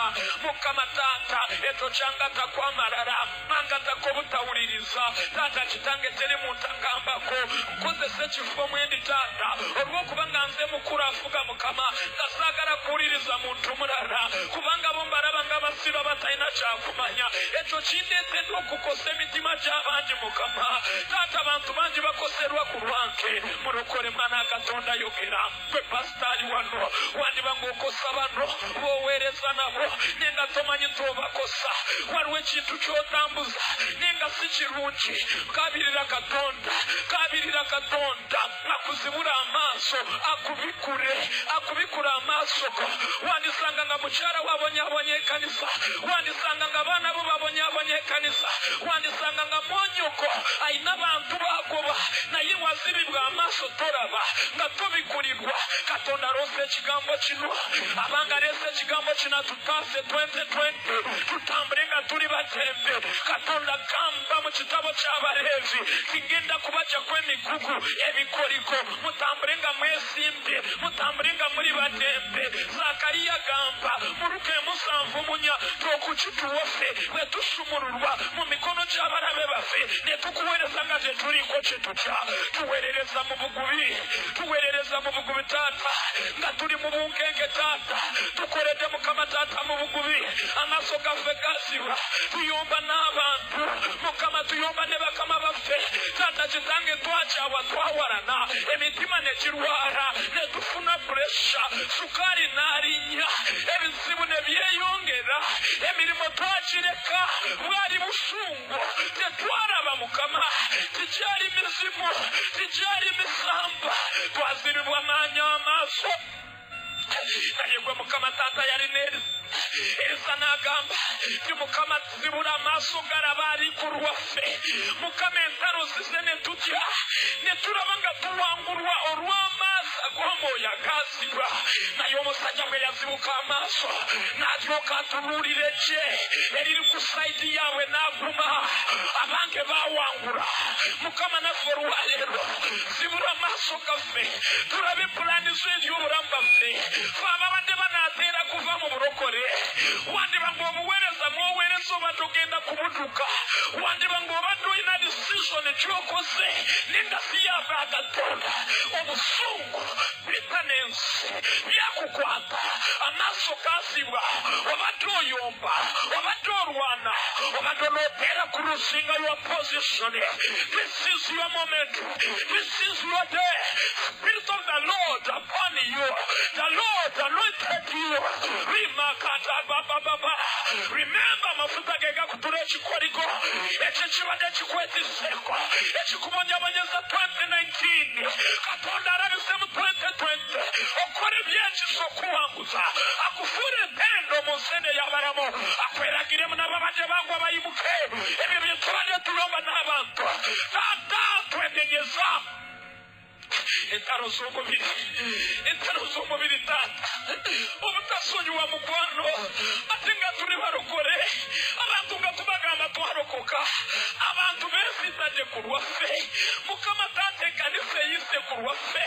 mukama taata ekyo kyangata amalala mangatako obutawuliriza taata kitange teri muntu agambako nkozesa ekifo mwendi taata olw'okuba nga nze mukulu afuga mukama nga saagala kuwuliriza muntu mulala kubanga bo mbalaba nga basiba batalina kyakumanya ekyo sinetedwa okukosa emitima gy'abangi mukama taata abantu bangi bakoserwa ku lwange mulokole mwana katonda yogera gwe pasitaali wano wandiba ng'okosa bano b'oweereza nabo nenga tomanyi tobakosa waliwo ekintu ky'otambuza nenga si kirungi kabirira katonda akuzibula amaaso akubikula amaaso go wandisanga nga mukyala wabonyabonya ekanisa wandisanga nga baana bo babonyabonya ekanisa wandisanga nga mwonyoko ayina bantu bagoba naye wazibibwa amaaso toraba nga tobikulirwa katonda alose ekigambo kino abanga alese ekigambo kino tutaase 2020 tutambule nga tuli batembe katonda gamba mu kitabo ky'abaleevi kigenda kubajja kw'emigugu ebikoliko mutambule nga mwesimbye mutambule nga muli batembe Zakariya gamba mu Luka 7:4 okukituwaffe bwe tusumululwa mu mikono gy'abalabe baffe ne tukuweereza nga tetuliiko kye tutya tuweerereza mu bugubi taata nga tuli mu bunkenke taata tukoledde mukama taata mu bugubi amaaso gaffe gazibwa tuyomba n'abantu mukama tuyomba ne bakama baffe taata kitange twakyawa twawalana emitima ne girwara ne tufuna puresha sukaali n'alinnya ebizibu ne byeyongera emirimu twakireka bwali busungu tetwalaba mukama tikyali mizimu tikyali misamba twaziribwa maanyi amaaso naye gwe mukama taata yalina Elisa n'agamba nti mukama zibula amaaso galaba ali ku lwaffe mukama entalo zize ne tutya ne tulaba nga tuwangulwa olw'amaaso ag'omwoyo agaazibwa naye omusajja bwe yazibuka amaaso n'alyoka atunuulira eggye eriri ku sayidi yaabwe n'aguma abange baawangula mukama naffe olwaleero zibula amaaso gaffe tulabe pulaani zo ery'obulamu baffe fe ababadde banaateera kuva mu bulokole wandiba ng'obuweereza mw'oweereza oba togenda kubutuka wandiba ng'obadde olina disisoni ky'okoze nenga siyaava agatonda obusungu bita n'ensi byakukwata amaaso gaasibwa obadde oyomba obadde olwana obadde n'oteera ku lusinga lwa positioni this is your moment this is your day spirit of the Lord upon you the Lord anointed you rimakata baba remember mafuta gega kutula ekikoliko ekyo kibadde kikwetiseeko ekikubonyabonyeza 2019 katonda alabise mu 2020 okola ebyekisa okuwanguza akufuula empendo mu nsende y'abalamu akweragiremu n'ababadde bagwa bayimuke ebyo bye tubadde tulomba n'abantu taata twegenyeza entalo z'omubiri taata obutasonyiwa mukwano ate nga tuli balokole abantu nga tubagamba twalokoka abantu beesisadde ku lwaffe mukama taata ekanisa eyise ku lwaffe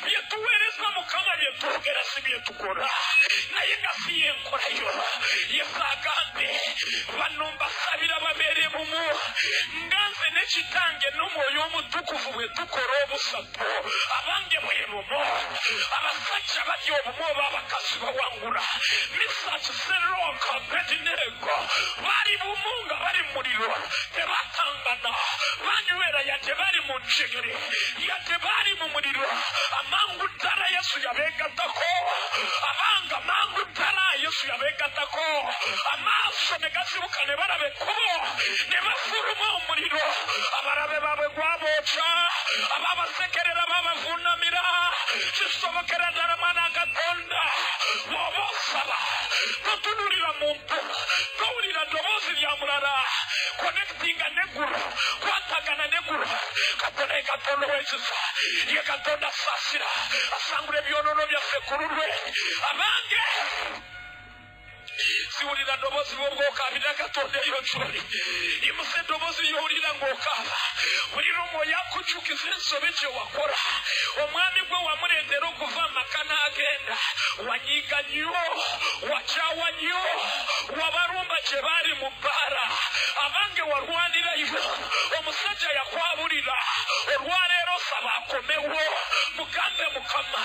bye tuweereza mukama bye twogera si bye tukola naye nga si yenkolayo yesu agambe bano mbasabira babeere bumu nga nze ne kitange n'omwoyo omutukuvu bwe tukola obusatu abange bwe bumu abasajja batya obumu oba abakazi bawangula misaki seroka bedinego bali bumu nga bali muliro tebatangana banywera yadde bali mu njegere yadde bali mu muliro amangu ddala yesu yabeegattako abanga mangu ddala yesu yabeegattako amaaso ne gazibuka ne balaba ekkubo ne bafuluma omuliro abalabe baabwe gwabookya ababasekerera babavuunamira kisobokera ddala mwana katonda bw'oba osaba totunulira muntu towulira ddoboozi lya mulala connectinga neggulu kwatagana neggulu katonda ye katonda w'ekisa ye katonda asaasira asangula ebyonoono byaffe ku lulwe abange siwulira ddoboozi bw'obwokaabira katonda eyo gy'oli imusa eddoboozi ly'owulira ng'okaaba wulira omwoyo akukyukiza ensobi gye wakola omwami gwe wamuleetera okuva amaka n'agenda wanyiiga nnyo wakyawa nnyo wabalumba gye baali mu bbaala abange walwanirayo omusajja yakwabulira olwaleero saba akomewo mugambe mukama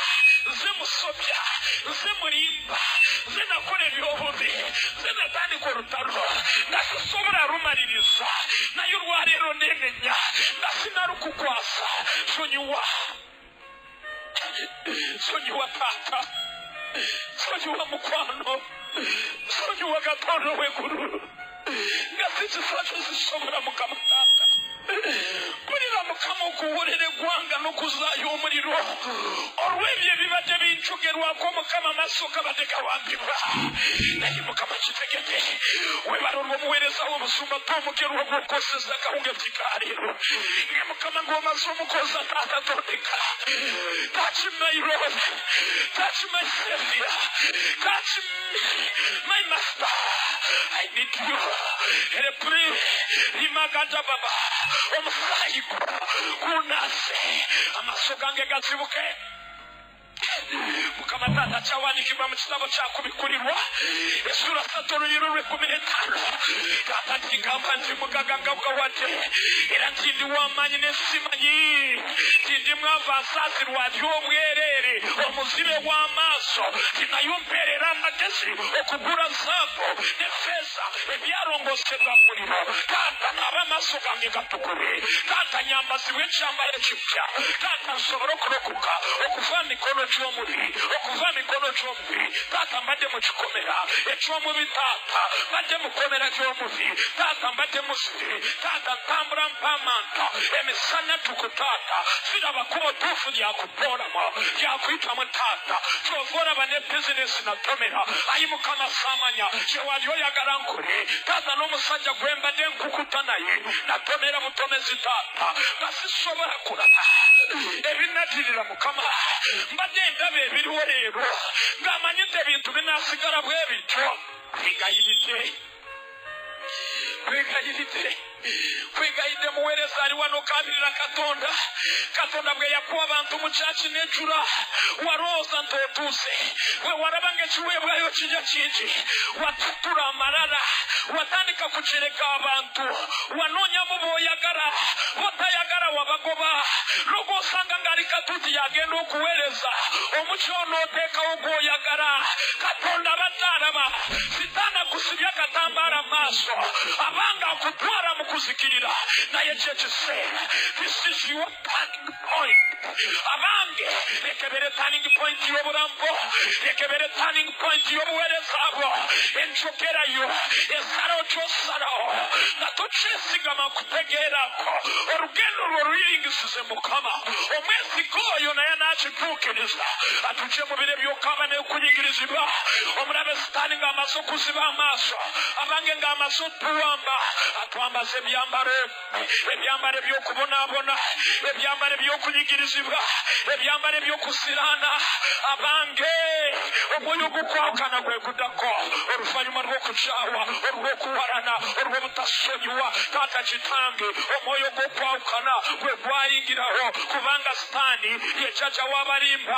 nze musobya nze mulimba nze nakola ebyobubi nze natandika olutalo nga sisobola lumaliriza naye olwaleero nenenya nga sinalukukwasa sonyiwa taata sonyiwa mukwano sonyiwa Katonda w'eggulu nga sikisa kyosisobola Mukama taata kulira Mukama okuwolera eggwanga n'okuzaayo omuliro olw'ebyo ebibadde bincogerwako Mukama maaso gabadde gawambibwa naye Mukama kitegedde webala olw'omuweereza w'omusumba tomugerwa gw'okozesa kawungezi kaleero ne Mukama ng'omaze omukoza taata tondeka touch my Lord touch my Savior touch my Master I need you help me rimagada baba omusaayi kunase amaaso gange gazibuke Mukama taata kyawandiikibwa mu kitabo kya kubikulirwa essula 3 oluyiro lw'15 taata kigamba nti mugaga nga gawadde era nti ndi w'amaanyi n'esimanyi nti ndi mwavu asaasirwa ati obwereere omuzibe w'amaaso tinayo mpeerera amagezi okugula zaabu ne feeza ebyalongoosebwa mu muliro taata naaba amaaso gange gatukube taata nyambazibwa ekyambalo ekipya taata nsobole okulokoka okuva mikono gy'omubiri okuva mikono gy'omubiri taata mbadde mu kikomera eky'omubiri taata mbadde mu komera gy'omubiri taata mbadde musiri taata ntambula mpamanta emisana tuku taata siraba kubo tuufu lyakupoolamu lyakuyitamu taata kyova olaba ne bizinesi natomera ayi Mukama saamanya kyewali oyagala nkole taata n'omusajja gwe mbadde nkukuta naye natomera butomezi taata nga sisobola kulaba ebinatirira Mukama mbadde ndaba ebiriwo leero ng'amanyidde ebintu binaasigala bwe bityo kwegayidde muweereza ali wano okabirira Katonda bwe yakuwa abantu mu kyaki n'ejjula walowooza nti otuuse bwe walaba ng'ekiweebwayo kijja kingi watutula amalala watandika kukyereka abantu wanoonyamu b'oyagala b'otayagala wabagoba n'ogw'osanga ng'ali katuuti yagenda okuweereza omukyono oteekawo gw'oyagala Katonda abadde alaba sitaana kusibya katambaala maaso abanga akutwala mu kuzikirira naye kyekiseera this is your turning point abange lekebere turning point y'obulambo lekebere turning point y'obuweereza bwo enjogerayo ensalawo gy'osalawo nga tokyesigama kutegeerako olugendo lwo luyingisize Mukama omwesiga oyo naye n'akituukiriza atugye mu bire by'okaaba n'okunyigirizibwa omulabe sitaani ng'amaze okuziba amaaso abange ng'amaze otuwamba atwambaza ebyambalo ebyokubonaabona ebyambalo ebyokunyigirizibwa ebyambalo ebyokusiraana abange omwoyo ogukwawukana gwe guddako oluvannyuma lw'okukyawa olw'okuwalana olw'obutasonyiwa taata kitange omwoyo ogw'okwawukana gwe gwayingirawo kubanga sitaani ye jjajja w'abalimba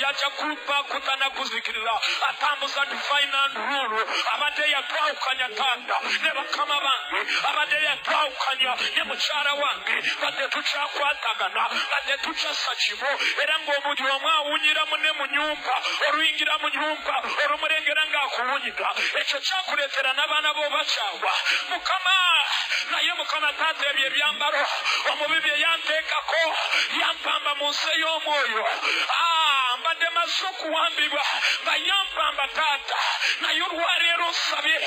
yajja kubakutana kuzikirira atambuza divine and rule abadde yatwawukanya taata ne bakama bange abadde yatwawukanya ne mukyala wange badde tukyakwatagana badde tukyassa kimu era ng'omuli omu awunyira munne mu nyumba oluyingira mu nyumba olumulengera ng'akuwunyira ekyo kyakuleetera n'abaana b'obakyawa Mukama naye Mukama taata ebyo ebyambalo omubi bye yanteekako yampamba mu nsi ey'omwoyo mbadde maze okuwambibwa nga yampamba taata naye olwaleero nsabye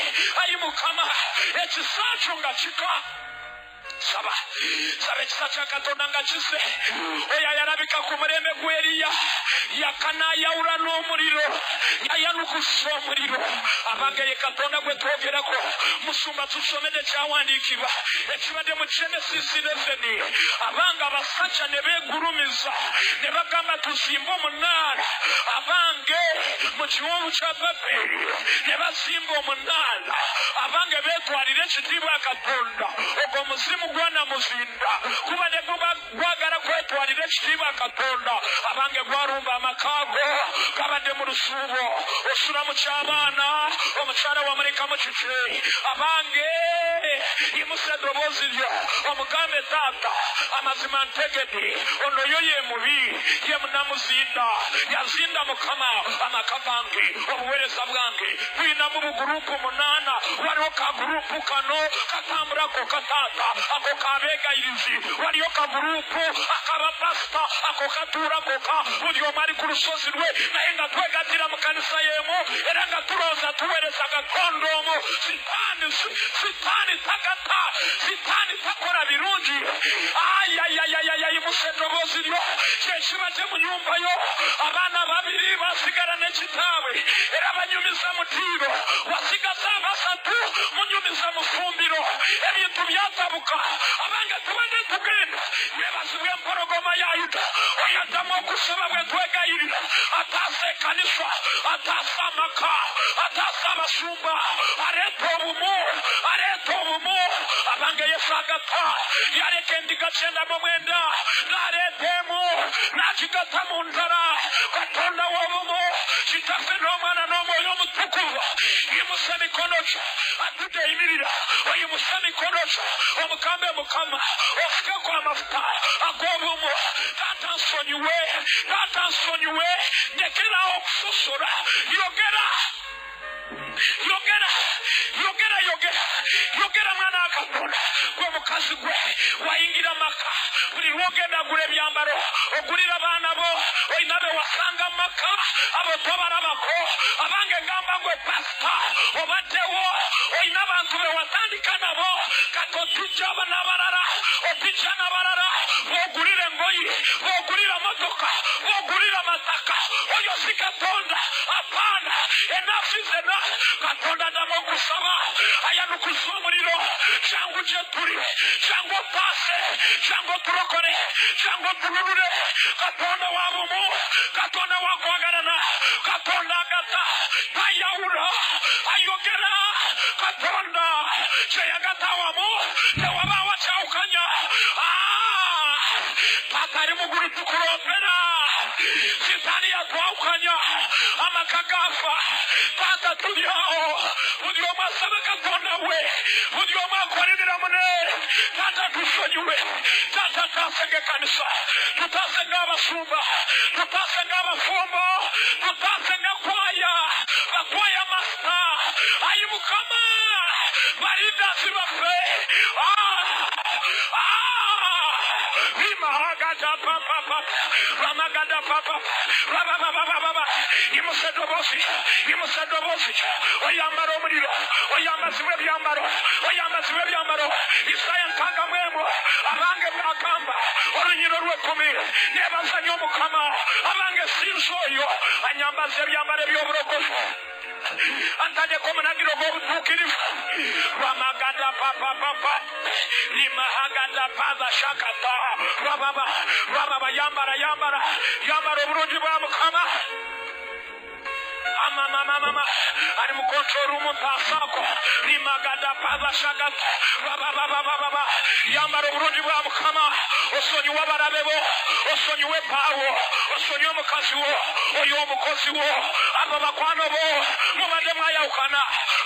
ayi Mukama ekisa kyo nga kika saba ekisa kya Katonda nga kise oyo ayalabika ku mulembe gw'Eriya yakanayawula n'omuliro yayanukusa omuliro abange ye Katonda gwe twogerako musumba tusomere kyawandiikibwa ekibadde mu Genesis 11 abanga abasajja ne beegulumiza ne bagamba tuzimbe omunaala abange mu kiwonvu kya Baberi ne bazimba omunaala abange beetwalira ekitiibwa Katonda ogwo muzimu gwana muzinda kubadde gwagala twetwalire ekitiibwa katonda abange gwarumba amakago gabadde mu lusuubo osula mu ky'abaana omukyala wamulekamu kiki abange yimusa eddoboozi lyo omugambe taata amazima ntegedde ono yo ye mubi ye munamuzinda yazinda mukama amaka gange obuweereza bwange tuyinamu bugurupu 8 waliwo kagurupu kano katambulako kataata ako kabeegayirizi waliyo kagurupu akabapasita ako katuulakoka buli omu ali ku lusozi lwe naye nga twegatira mu kanisa y'emu era nga tulowooza tuweereza gakondo omwo sitaani takata sitaani takola birungi yimusa eddoboozi lyo kyekibadde mu nyumba yo abaana babiri basigala n'ekitaabwe era banyumiza mu ttiiro wasigaza abasatu munyumiza mu ffumbiro ebintu byatabuka abange tubadde tugenda yebazibwa empologoma ya yuda oyaddamu okusaba bwe twegayirira ataasa ekkanisa ataasa amaka ataasa abasumba aleeta obumu abange yesu agatta yaleka endiga 99 n'aleeta emu n'agigatta mu ndala katonda w'obumu kitaffe n'omwana n'omwoyo omutukuvu yimusa emikono gyo atudde eyimirira oyimusa emikono gyo omukambe mukama ofukeko amafuta ag'obumu taata nsonyiwe ndekerawo okususula yogera mwana wa katonda gwe mukazi gwe wayingira maka buli lwogenda agula ebyambalo ogulira baana bo olina be wasanga mu maka abo tobalabako abange ngamba gwe pasita obaddewo olina abantu be watandika nabo kati otujja n'abalala otujja n'abalala boogulira engoyi boogulira motoka boogulira mataka oyo si katonda apaana enafizena katonda ndaba okusaba ayanukuza omuliro jangu gye tuli jangu opaase jangu otulokole jangu otululule katonda wa bumu katonda wa kwagalana katonda agatta tayawula ayogera katonda kyeyagatta awamu tewabaawo kyawukanya taata ali mugulu tukulombera sitaani yatwawukanya amaka gafa taata tulyawo buli omu asabe katonda we buli omu akolirira mune taata tusonyiwe taata tutaase ng'ekkanisa tutaase ng'abasumba tutaase ng'abafumbo tutaase nga bakwaya masita ayi mukama balindasi baffe rimahagada papa ramagada papa rabababababa yimusa eddoboozi oyambala omuliro oyambazibwa ebyambalo isaaya 61 abange bwagamba olunyiro lw'10 nebazanya omukama abange sinzi oyo anyambaza ebyambalo eby'obulokozi antadeko omunagiro gw'obutuukirivu rwamagada papa limahagada pava shakata rwababa yambala obulungi bwa mukama mama ali mu control room mpasaako limagada pava shakata rwababa yambala obulungi bwa mukama osonyiwe abalabe bo osonyiwe paawo osonyiwe mukazi wo oyo omukozi wo abo bakwano bo mubadde mwayawukana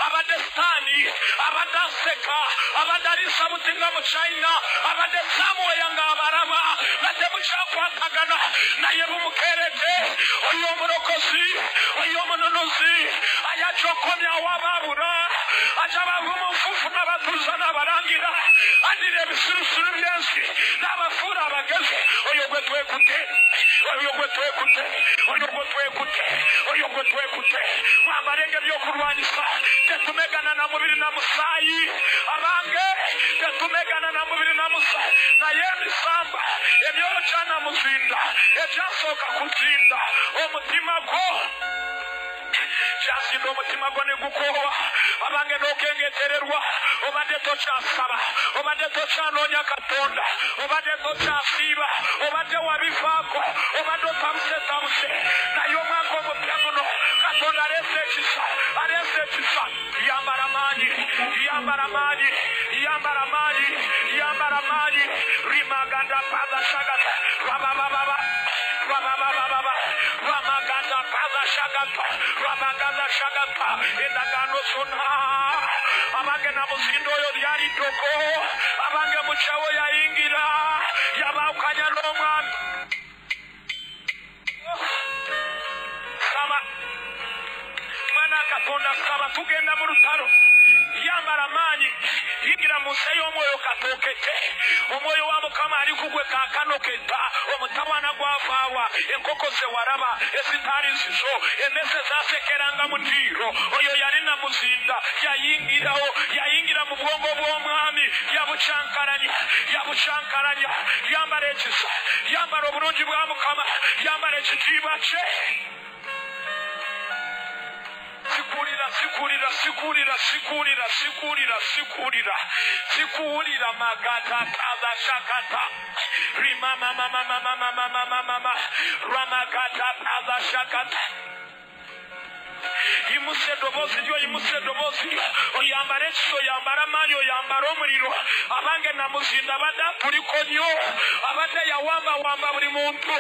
abadde sitaani abadde aseka abadde aliisa butinga mu china abadde samuweya ng'abalaba badde mukyakwatagana naye bumukerete oyo omulokozi oyo omunonozi ayakyokomyawo abaabula aja bavumufufu n'abatuuza n'abalangira addira ebisirusiru by'ensi n'abafuula abagezi oyo gwe twekutte mwambalenga ebyokulwanyisa tetumegana na mubiri na musaayi abange tetumegana na mubiri na musaayi naye emisamba ebyolokya na muzinda ebyasooka kuzinda omutima gwo kyasinda omutima gwo ne gukoowa abange n'okengetererwa obadde tokyasaba obadde tokyanoonya katonda obadde tokyasiiba obadde wabivaako obadde otabusetabuse naye omwaka omupya guno katonda aleese ekisa yambala maanyi Rimaganda Pada Shagata, Rabababa, Ramaganda Pada Shagata, Rabaganda Shagata, Indagano Suna, Amagana Musindo Yari Toko, Amanga Muchawa Ingira, Yabaukanya Loman, Sama, Manakatonda Saba, Tugenda Murutaro. Yambara mani yigira museyo moyo katokete omoyo wa mukama ali kugwe kakanoketa omutabana gwafawa enkoko se waraba esitari siso emese zasekeranga mutiro oyo yali na muzinda yayingira mu bwongo bw'omwami yabuchankaranya yambara ekisa yambara obulungi bwa mukama yambara ekitiibwa kye Sikurira magata kaza shakata rimama mama ramagata kaza shakata imusedobozi oyambare kiso yambara manyo yambara omuliro abange namuzinda badapuli konyo abadde yawamba buli muntu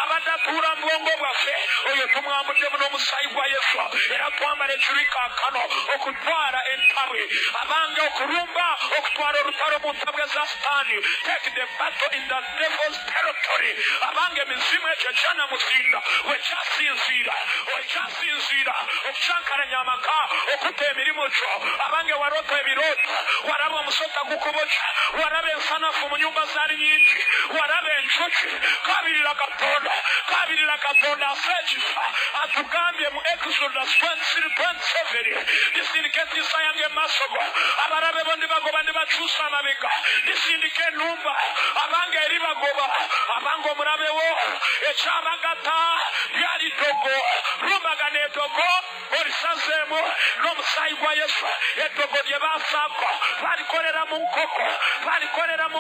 abadatura mbongo bwaffe oyo tumwambudde muno omusaayi gwa Yesu era twambala ekirika kano okutwala entabwe abange okulumba okutwala olutalo mu ntabwe za Sitaani take the battle in the devil's territory abange mizimu ekyo kyanamuzinda wekyasinziira okuchankaranya amaka okutta emirimu kyo abange warota ebirooto waraba omusota gukuboca waraba ensanafu mu nyumba zaali nyingi waraba encuki kabirira katonda aseekisa atugambye mu Exodus 27 nisindika entiisa yange maaso go abalabe bo ndibagoba ndibakyusa amabega nisindika ennumba abange eri bagoba abange omulabe wo ekyabagata lyali ddogo lumbagana eddogo olisazeemu n'omusaayi gwa Yesu eddogo lye baasaako balikolera mu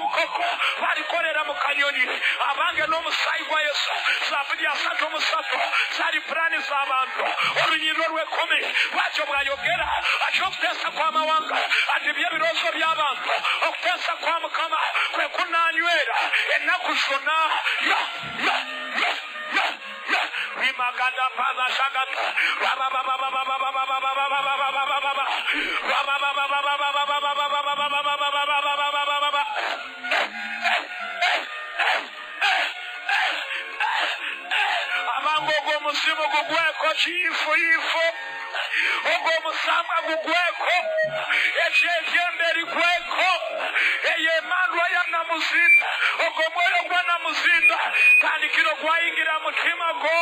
nkoko balikolera mu kanyonyi abange n'omusaayi gwa Yesu Zaburi 33 zali pulani z'abantu olunyiriro lw'ekumi bw'atyo bw'ayogera atyo okuteesa kw'amawanga ati by'ebiroozo by'abantu okuteesa kwa Mukama kwe kunaanywera ennaku zonna Rimaganda Pada Shagata abangogo musimu gugweko chiifo ogo musama gugweko ekyejembe ligweko eyemandwa ya namuzinda ogo mwoyo gwa namuzinda tandikiro gwayingira mutima go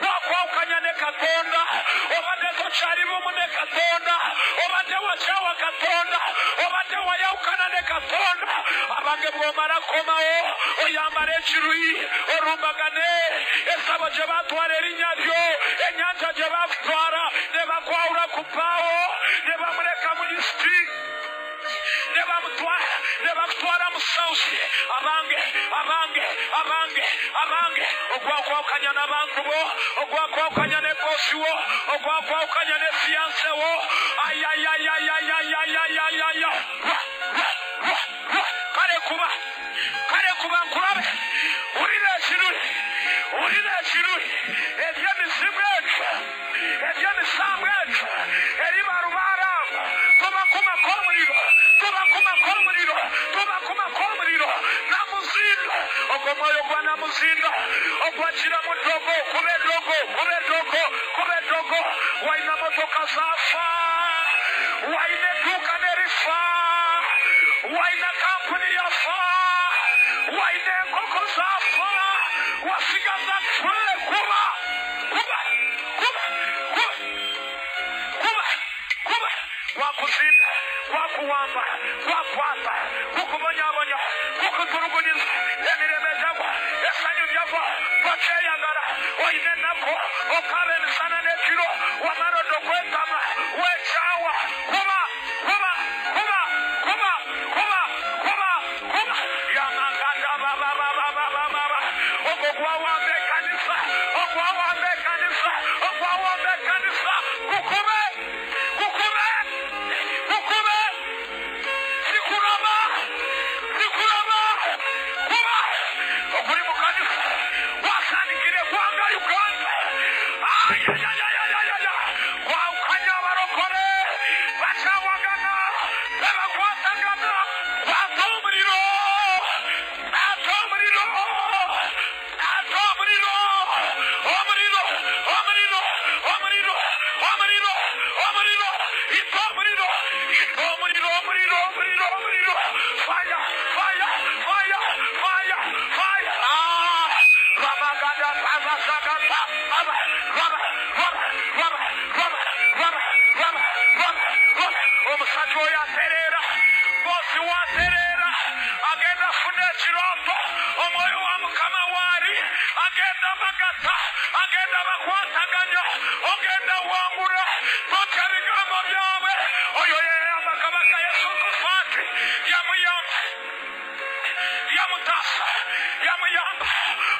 gwakwawukanya ne Katonda obadde tokyali bumu ne Katonda obadde wakyawa Katonda obadde wayawukana ne Katonda abange bw'omala komawo oyambala ekiruyi olumbagane esabo gye batwala erinnya lyo ennyanja gye bakutwala ne bakwawula ku paawo ne bamuleka mu lisiti ne bakutwala mu sausi abange ogwakwawukanya n'abantu bo ogwakwawukanya ne bosi wo ogwakwawukanya ne fiyanse wo kale kuba nkulabe ulira ekiruli eby'emizimu egyo eby'emisambu egyo eribalubaalamu tubakumako omuliro namuzinda ogwo mwoyo gwa namuzinda ogwakira mu ddogo kuba eddogo walina motoka zaafa walina edduuka nerifa walina kampuni yafa walina enkoko zaafa wasigaza twe kuba wakuzinda wakuwamba wakwata kukubonyabonya kukutulugunyiza emirembe gyagwa esanyu lyagwa wakyeyagala oyina ennaku okaba emisana n'ekiro wamala odde okwetama wekyawa kuba yamaganda ogwo gwawamba ekanisa kukube totya bigambo byabwe oyo yeyamba kabaka yesu kufaati yamuyamba yamutasa yamuyamba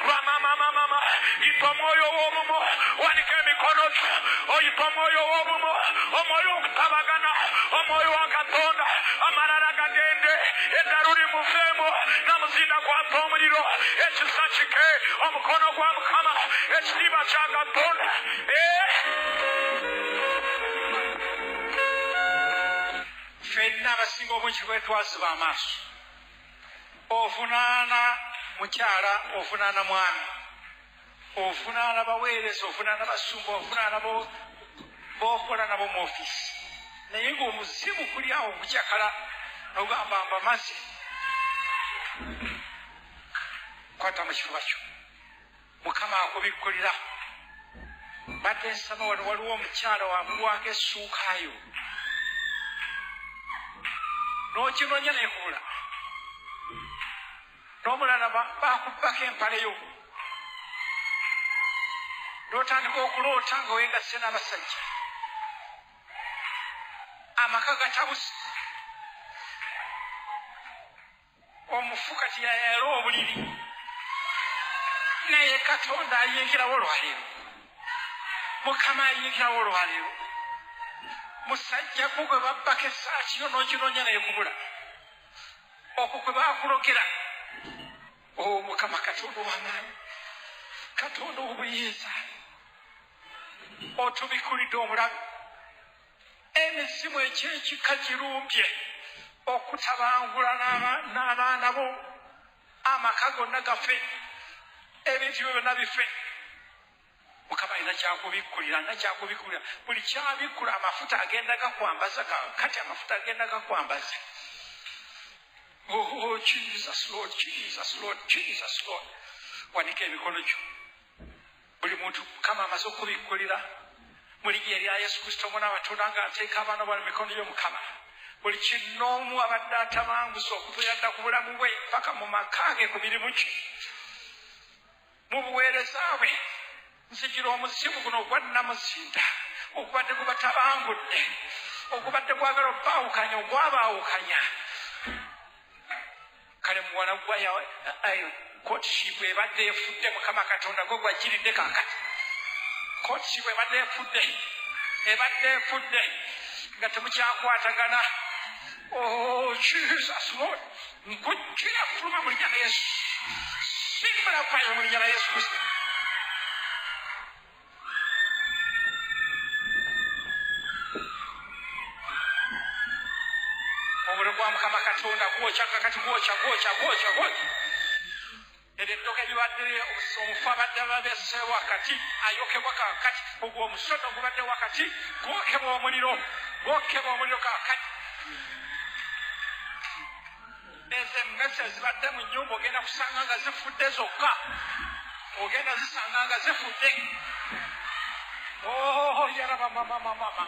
lwamamamamama yita omwoyo w'obumu wanika emikono gyo oyita omwoyo w'obumu omwoyo okutabagana omwoyo wa katonda amalala gagende eddalu limuveemu namuzinda kwata omuliro ekisa kike omukono gwa mukama ekitiibwa kya katonda ffenna abasinga obungi bwetwasiba amaaso ovunaana mukyala ovunaana mwami ovunaana baweereza ovunaana basumba ovunaana bokola nabo mu ofiisi naye ng'omuzimu kuli awo okukyakala nogamba mbamaze kwata mu kifuba kyo mukama akubikkulira badde nsaba wano waliwo omukyala wamulwako essuukayo n'okinonya nekubula n'omulala bakubbako empaleyo n'otandika okuloota nga weegasse n'abasajja amaka gatabuse omufu kati yayala obuliri naye katonda ayingirawo olwaleero mukama ayingirawo olwaleero musajja gwo gwe babbako essaaki yo n'okinonya naye kubula okwo kwe baakulogera mukama katonda ow'amaanyi katonda ow'obuyinza otubikulidde omulabe emisimu ekyekika girumbye okutabangula n'abaana bo amaka gonna gafe ebintu byo byonna bife mukama alina kyakubikkulira nakyakubikkulira buli kyabikkula amafuta agenda gakwambaza kati amafuta agenda gakwambaza Oh, Jesus, Lord, Jesus, Lord, Jesus, Lord. Wanika emikono gyo buli muntu kama amaze okubikkulira muli gye erya Yesu Kristo mwana Katonda ng'ateeka abaana bali mikono gy'omukama buli kinoomu abadde atabangusa okutuyadda ku bulamu bwe paka mu maka ge ku mirimu gye mu buweereza bwe nzijira omuzimu guno ogwa nnamuzinda ogubadde gubatabangudde ogubadde gwagala obbaawukanya ogwabaawukanya kale muwala gwayo kotiship ebadde efudde mukama katonda gwe gwagiridde kakati kotiship ebadde efudde nga temukyakwatagana Jesus Lord nkujjira fuluma mu linnya lya Yesu simbula kwayo mu linnya lya Yesu Kristo obulwa mukama katonda gwokya kakati gwokya ebiddoka ebibadde omufu abadde babese wakati ayokebwa kakati ogwo omusono gubadde wakati gwokebwa omuliro kakati ezo emmese ezibadde mu nnyumba ogenda kusanga nga zifudde zokka ogenda zisanga nga zifudde yaraba mama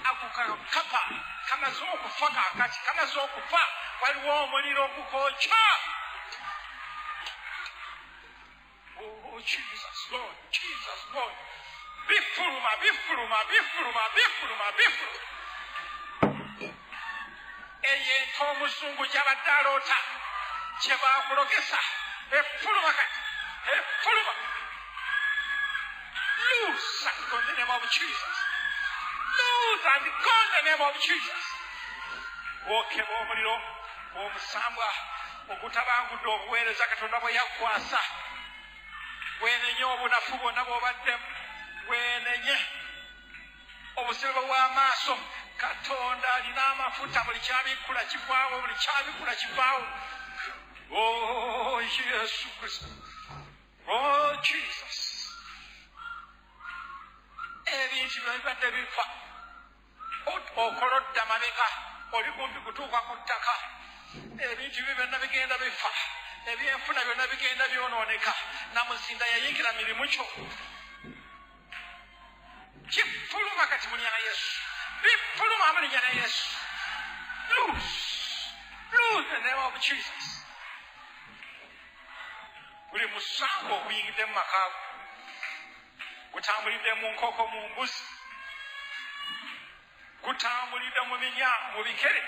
ako kapa kamaze okufa kakati kamaze okufa waliwo omuliro ogukokya Jesus Lord bifuluma eyinto omuzungu gyabadde aloota kye baakulogesa efuluma kati efuluma loose and go in the name of Jesus. Loose and go in the name of Jesus. Wokeba omuliro omusambwa okutabangudde obuweereza katonda bwe yakwasa bwenenye obunafu bwonna bw'obaddemu bwenenye obusibe bw'amaaso katonda alina amafuta buli kyabikkula kivaawo buli kyabikkula kivaawo Yesu Kristo Jesus ebintu bibadde bifa okolodda mabega oli kumpi kutuuka ku ttaka ebintu byo byonna bigenda bifa ebyenfuna byonna bigenda byonooneka namuzinda yayingira mirimu kyo kifuluma kati mu linnya lya Yesu bifuluma mu linnya lya Yesu lose the name of Jesus buli musango oguyingidde mu makaago gutambulidde mu nkoko mu mbuzi gutambulira mu binya mu bikere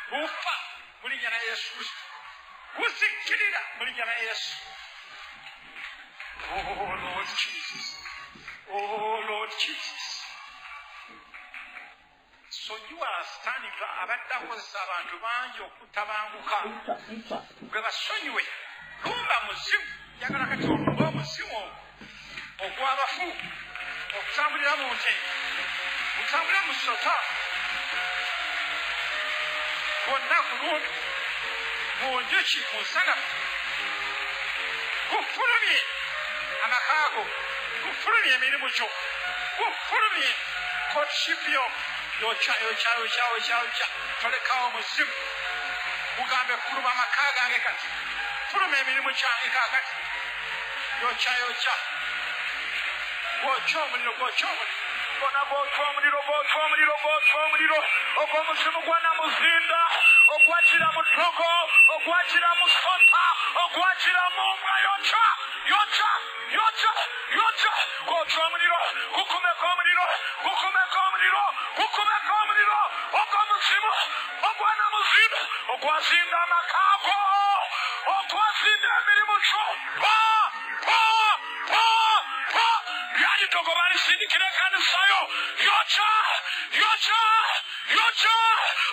gufa mu linnya lya Yesu Kristo gusikirira mu linnya lya Yesu. Oh Lord Jesus, oh Lord Jesus. So you understand abadde akozesa abantu bangi okutabanguka gwe basonyiwe lumba muzimu yagala kati olumba omuzimu ogw'abafu okutambulira mu nte okutambulira mu sota gwonna kulungi mu njuki mu nsana gufulumye amakaago gufulumye emirimu gyo gufulumye kotshipiyo yocha tolekawo muzimu mugambe kuluma amaka gange kati fuluma emirimu kyange kakati yocha gwocha omuliro gona gwocha omuliro ogw'omuzimu gwana muzinda ogwakira mu ttoko ogwakira mu sota ogwakira mu mbwa yocha gwocha omuliro gukumeko omuliro ogw'omuzimu ogwana muzinda ogwazinda amakaago ogwazinda emirimu kyo lyalitoko balisindikira ekanisayo yocha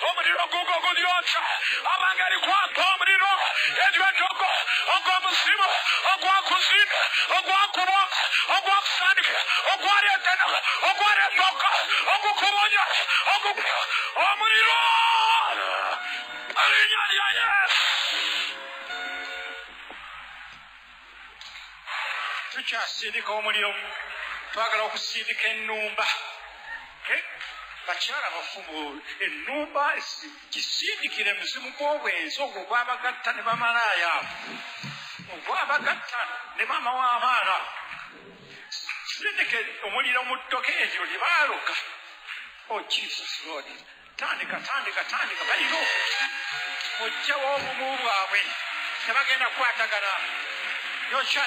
omuliro gugo gulyocha abangeri kwaka omuliro ebyetogo ogw'omuzimu ogwakuzinda ogwakulonga ogwakusandika ogwaletena ogwaletoka ogukubonya omuliro alinnya lya Yesu. Tukyasindika omuliro twagala okusindika ennumba bakyala bafumbo ennumba gisindikire muzimu gw'obwenzi ogwo gwabagatta ne bamalaaya ogwabagatta ne mama w'abaana sindike omuliro mu ttoke eryo lye baaluka. Oh Jesus Lord, tandika balina ojjawo obumu bwabwe tebagenda kukwatagana. Yocha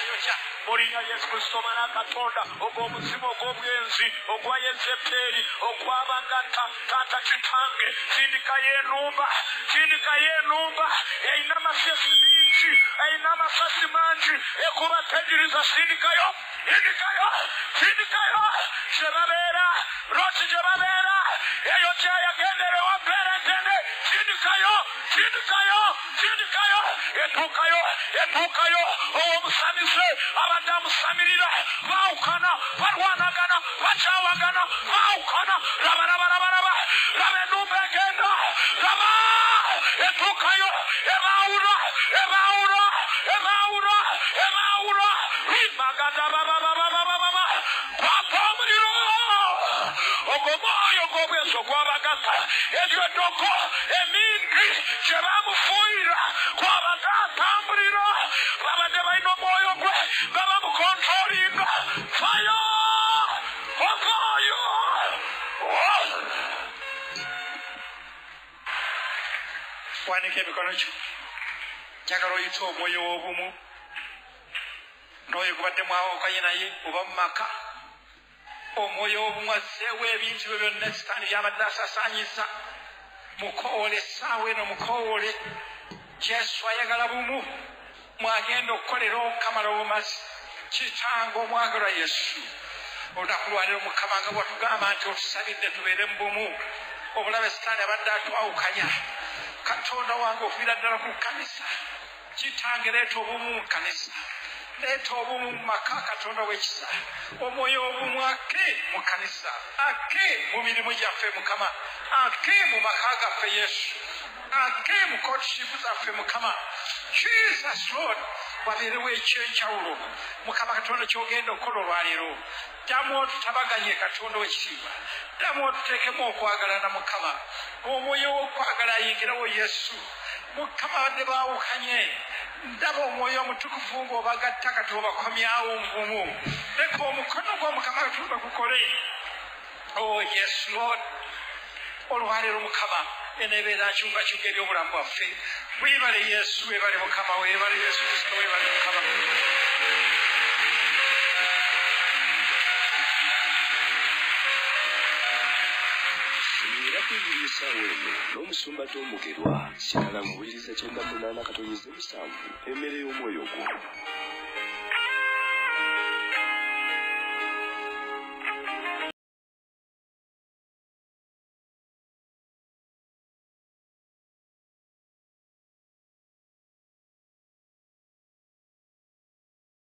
Murinya Yesu Kristo mana Katonda ogw'omuzimu ogw'obwenzi ogwa Yezeberi ogw'abagatta tata kitange sindika y'ennumba eyina amasasi mingi eyina amasasi mangi ekubategiriza sindikayo gyebabeera loti gyebabeera eyo gyeyagenderewa mpeerentene sindikayo etuukayo ow'omusamise abadde amusamirira baawukana balwanagana bakyawagana baawukana laba ennumba egenda laba etuukayo ebaawula magada kwaka omuliro ogw'omwoyo ogw'obwenzi ogwabagatta eryo eddoko emingi gye baamufuuyira kwabaga atambulira babadde balina omwoyo gwe nga bamukontrolinga fayo ovaayo. Wanika emikono gyo njagala oyita omwoyo w'obumu n'oyo gubadde mwawukanye naye oba mu maka omwoyo w'obumu azzeewo ebintu byo byonna sitaani byabadde asasaanyiza mukoowole essaawa eno mukoowole Yesu ayagala bumu mwagenda okukolera okamala obumazi kitanga omwagalwa Yesu olunaku lwaliro Mukama nga bwatugamba nti otusabidde tubeere mu bumu obulabe sitaani abadde atwawukanya Katonda wange oviira ddala ku kkanisa kitange leeta obumu mu kkanisa leeta obumu mu maka Katonda w'ekisa omwoyo obumu ake mu kkanisa ake mu mirimu gyaffe Mukama ake mu maka gaffe Yesu ake mu kotishipu zaffe Mukama Jesus Lord wabeerewo ekyenjawulo Mukama Katonda kyogenda okukola olwaleero ddamu otutabaganye Katonda w'ekitiibwa ddamu otuteekemu okwagalana Mukama omwoyo w'okwagala ayingirawo Yesu Mukama badde baawukanye ndaba omwoyo omutukuvu ng'obagatta kati obakomyawo nvumu leka omukono gwa Mukama Katonda gukole. Oh yes Lord olwaleero Mukama eneebeera nkyukakyuka eri obulamu bwaffe weebale Yesu weebale Mukama weebale Yesu Kristo weebale Mukama. okuyigiriza weno n'omusumba Tomugerwa. Sigala muwuliriza 98 katonyeze 7 emmere y'omwoyo gwo.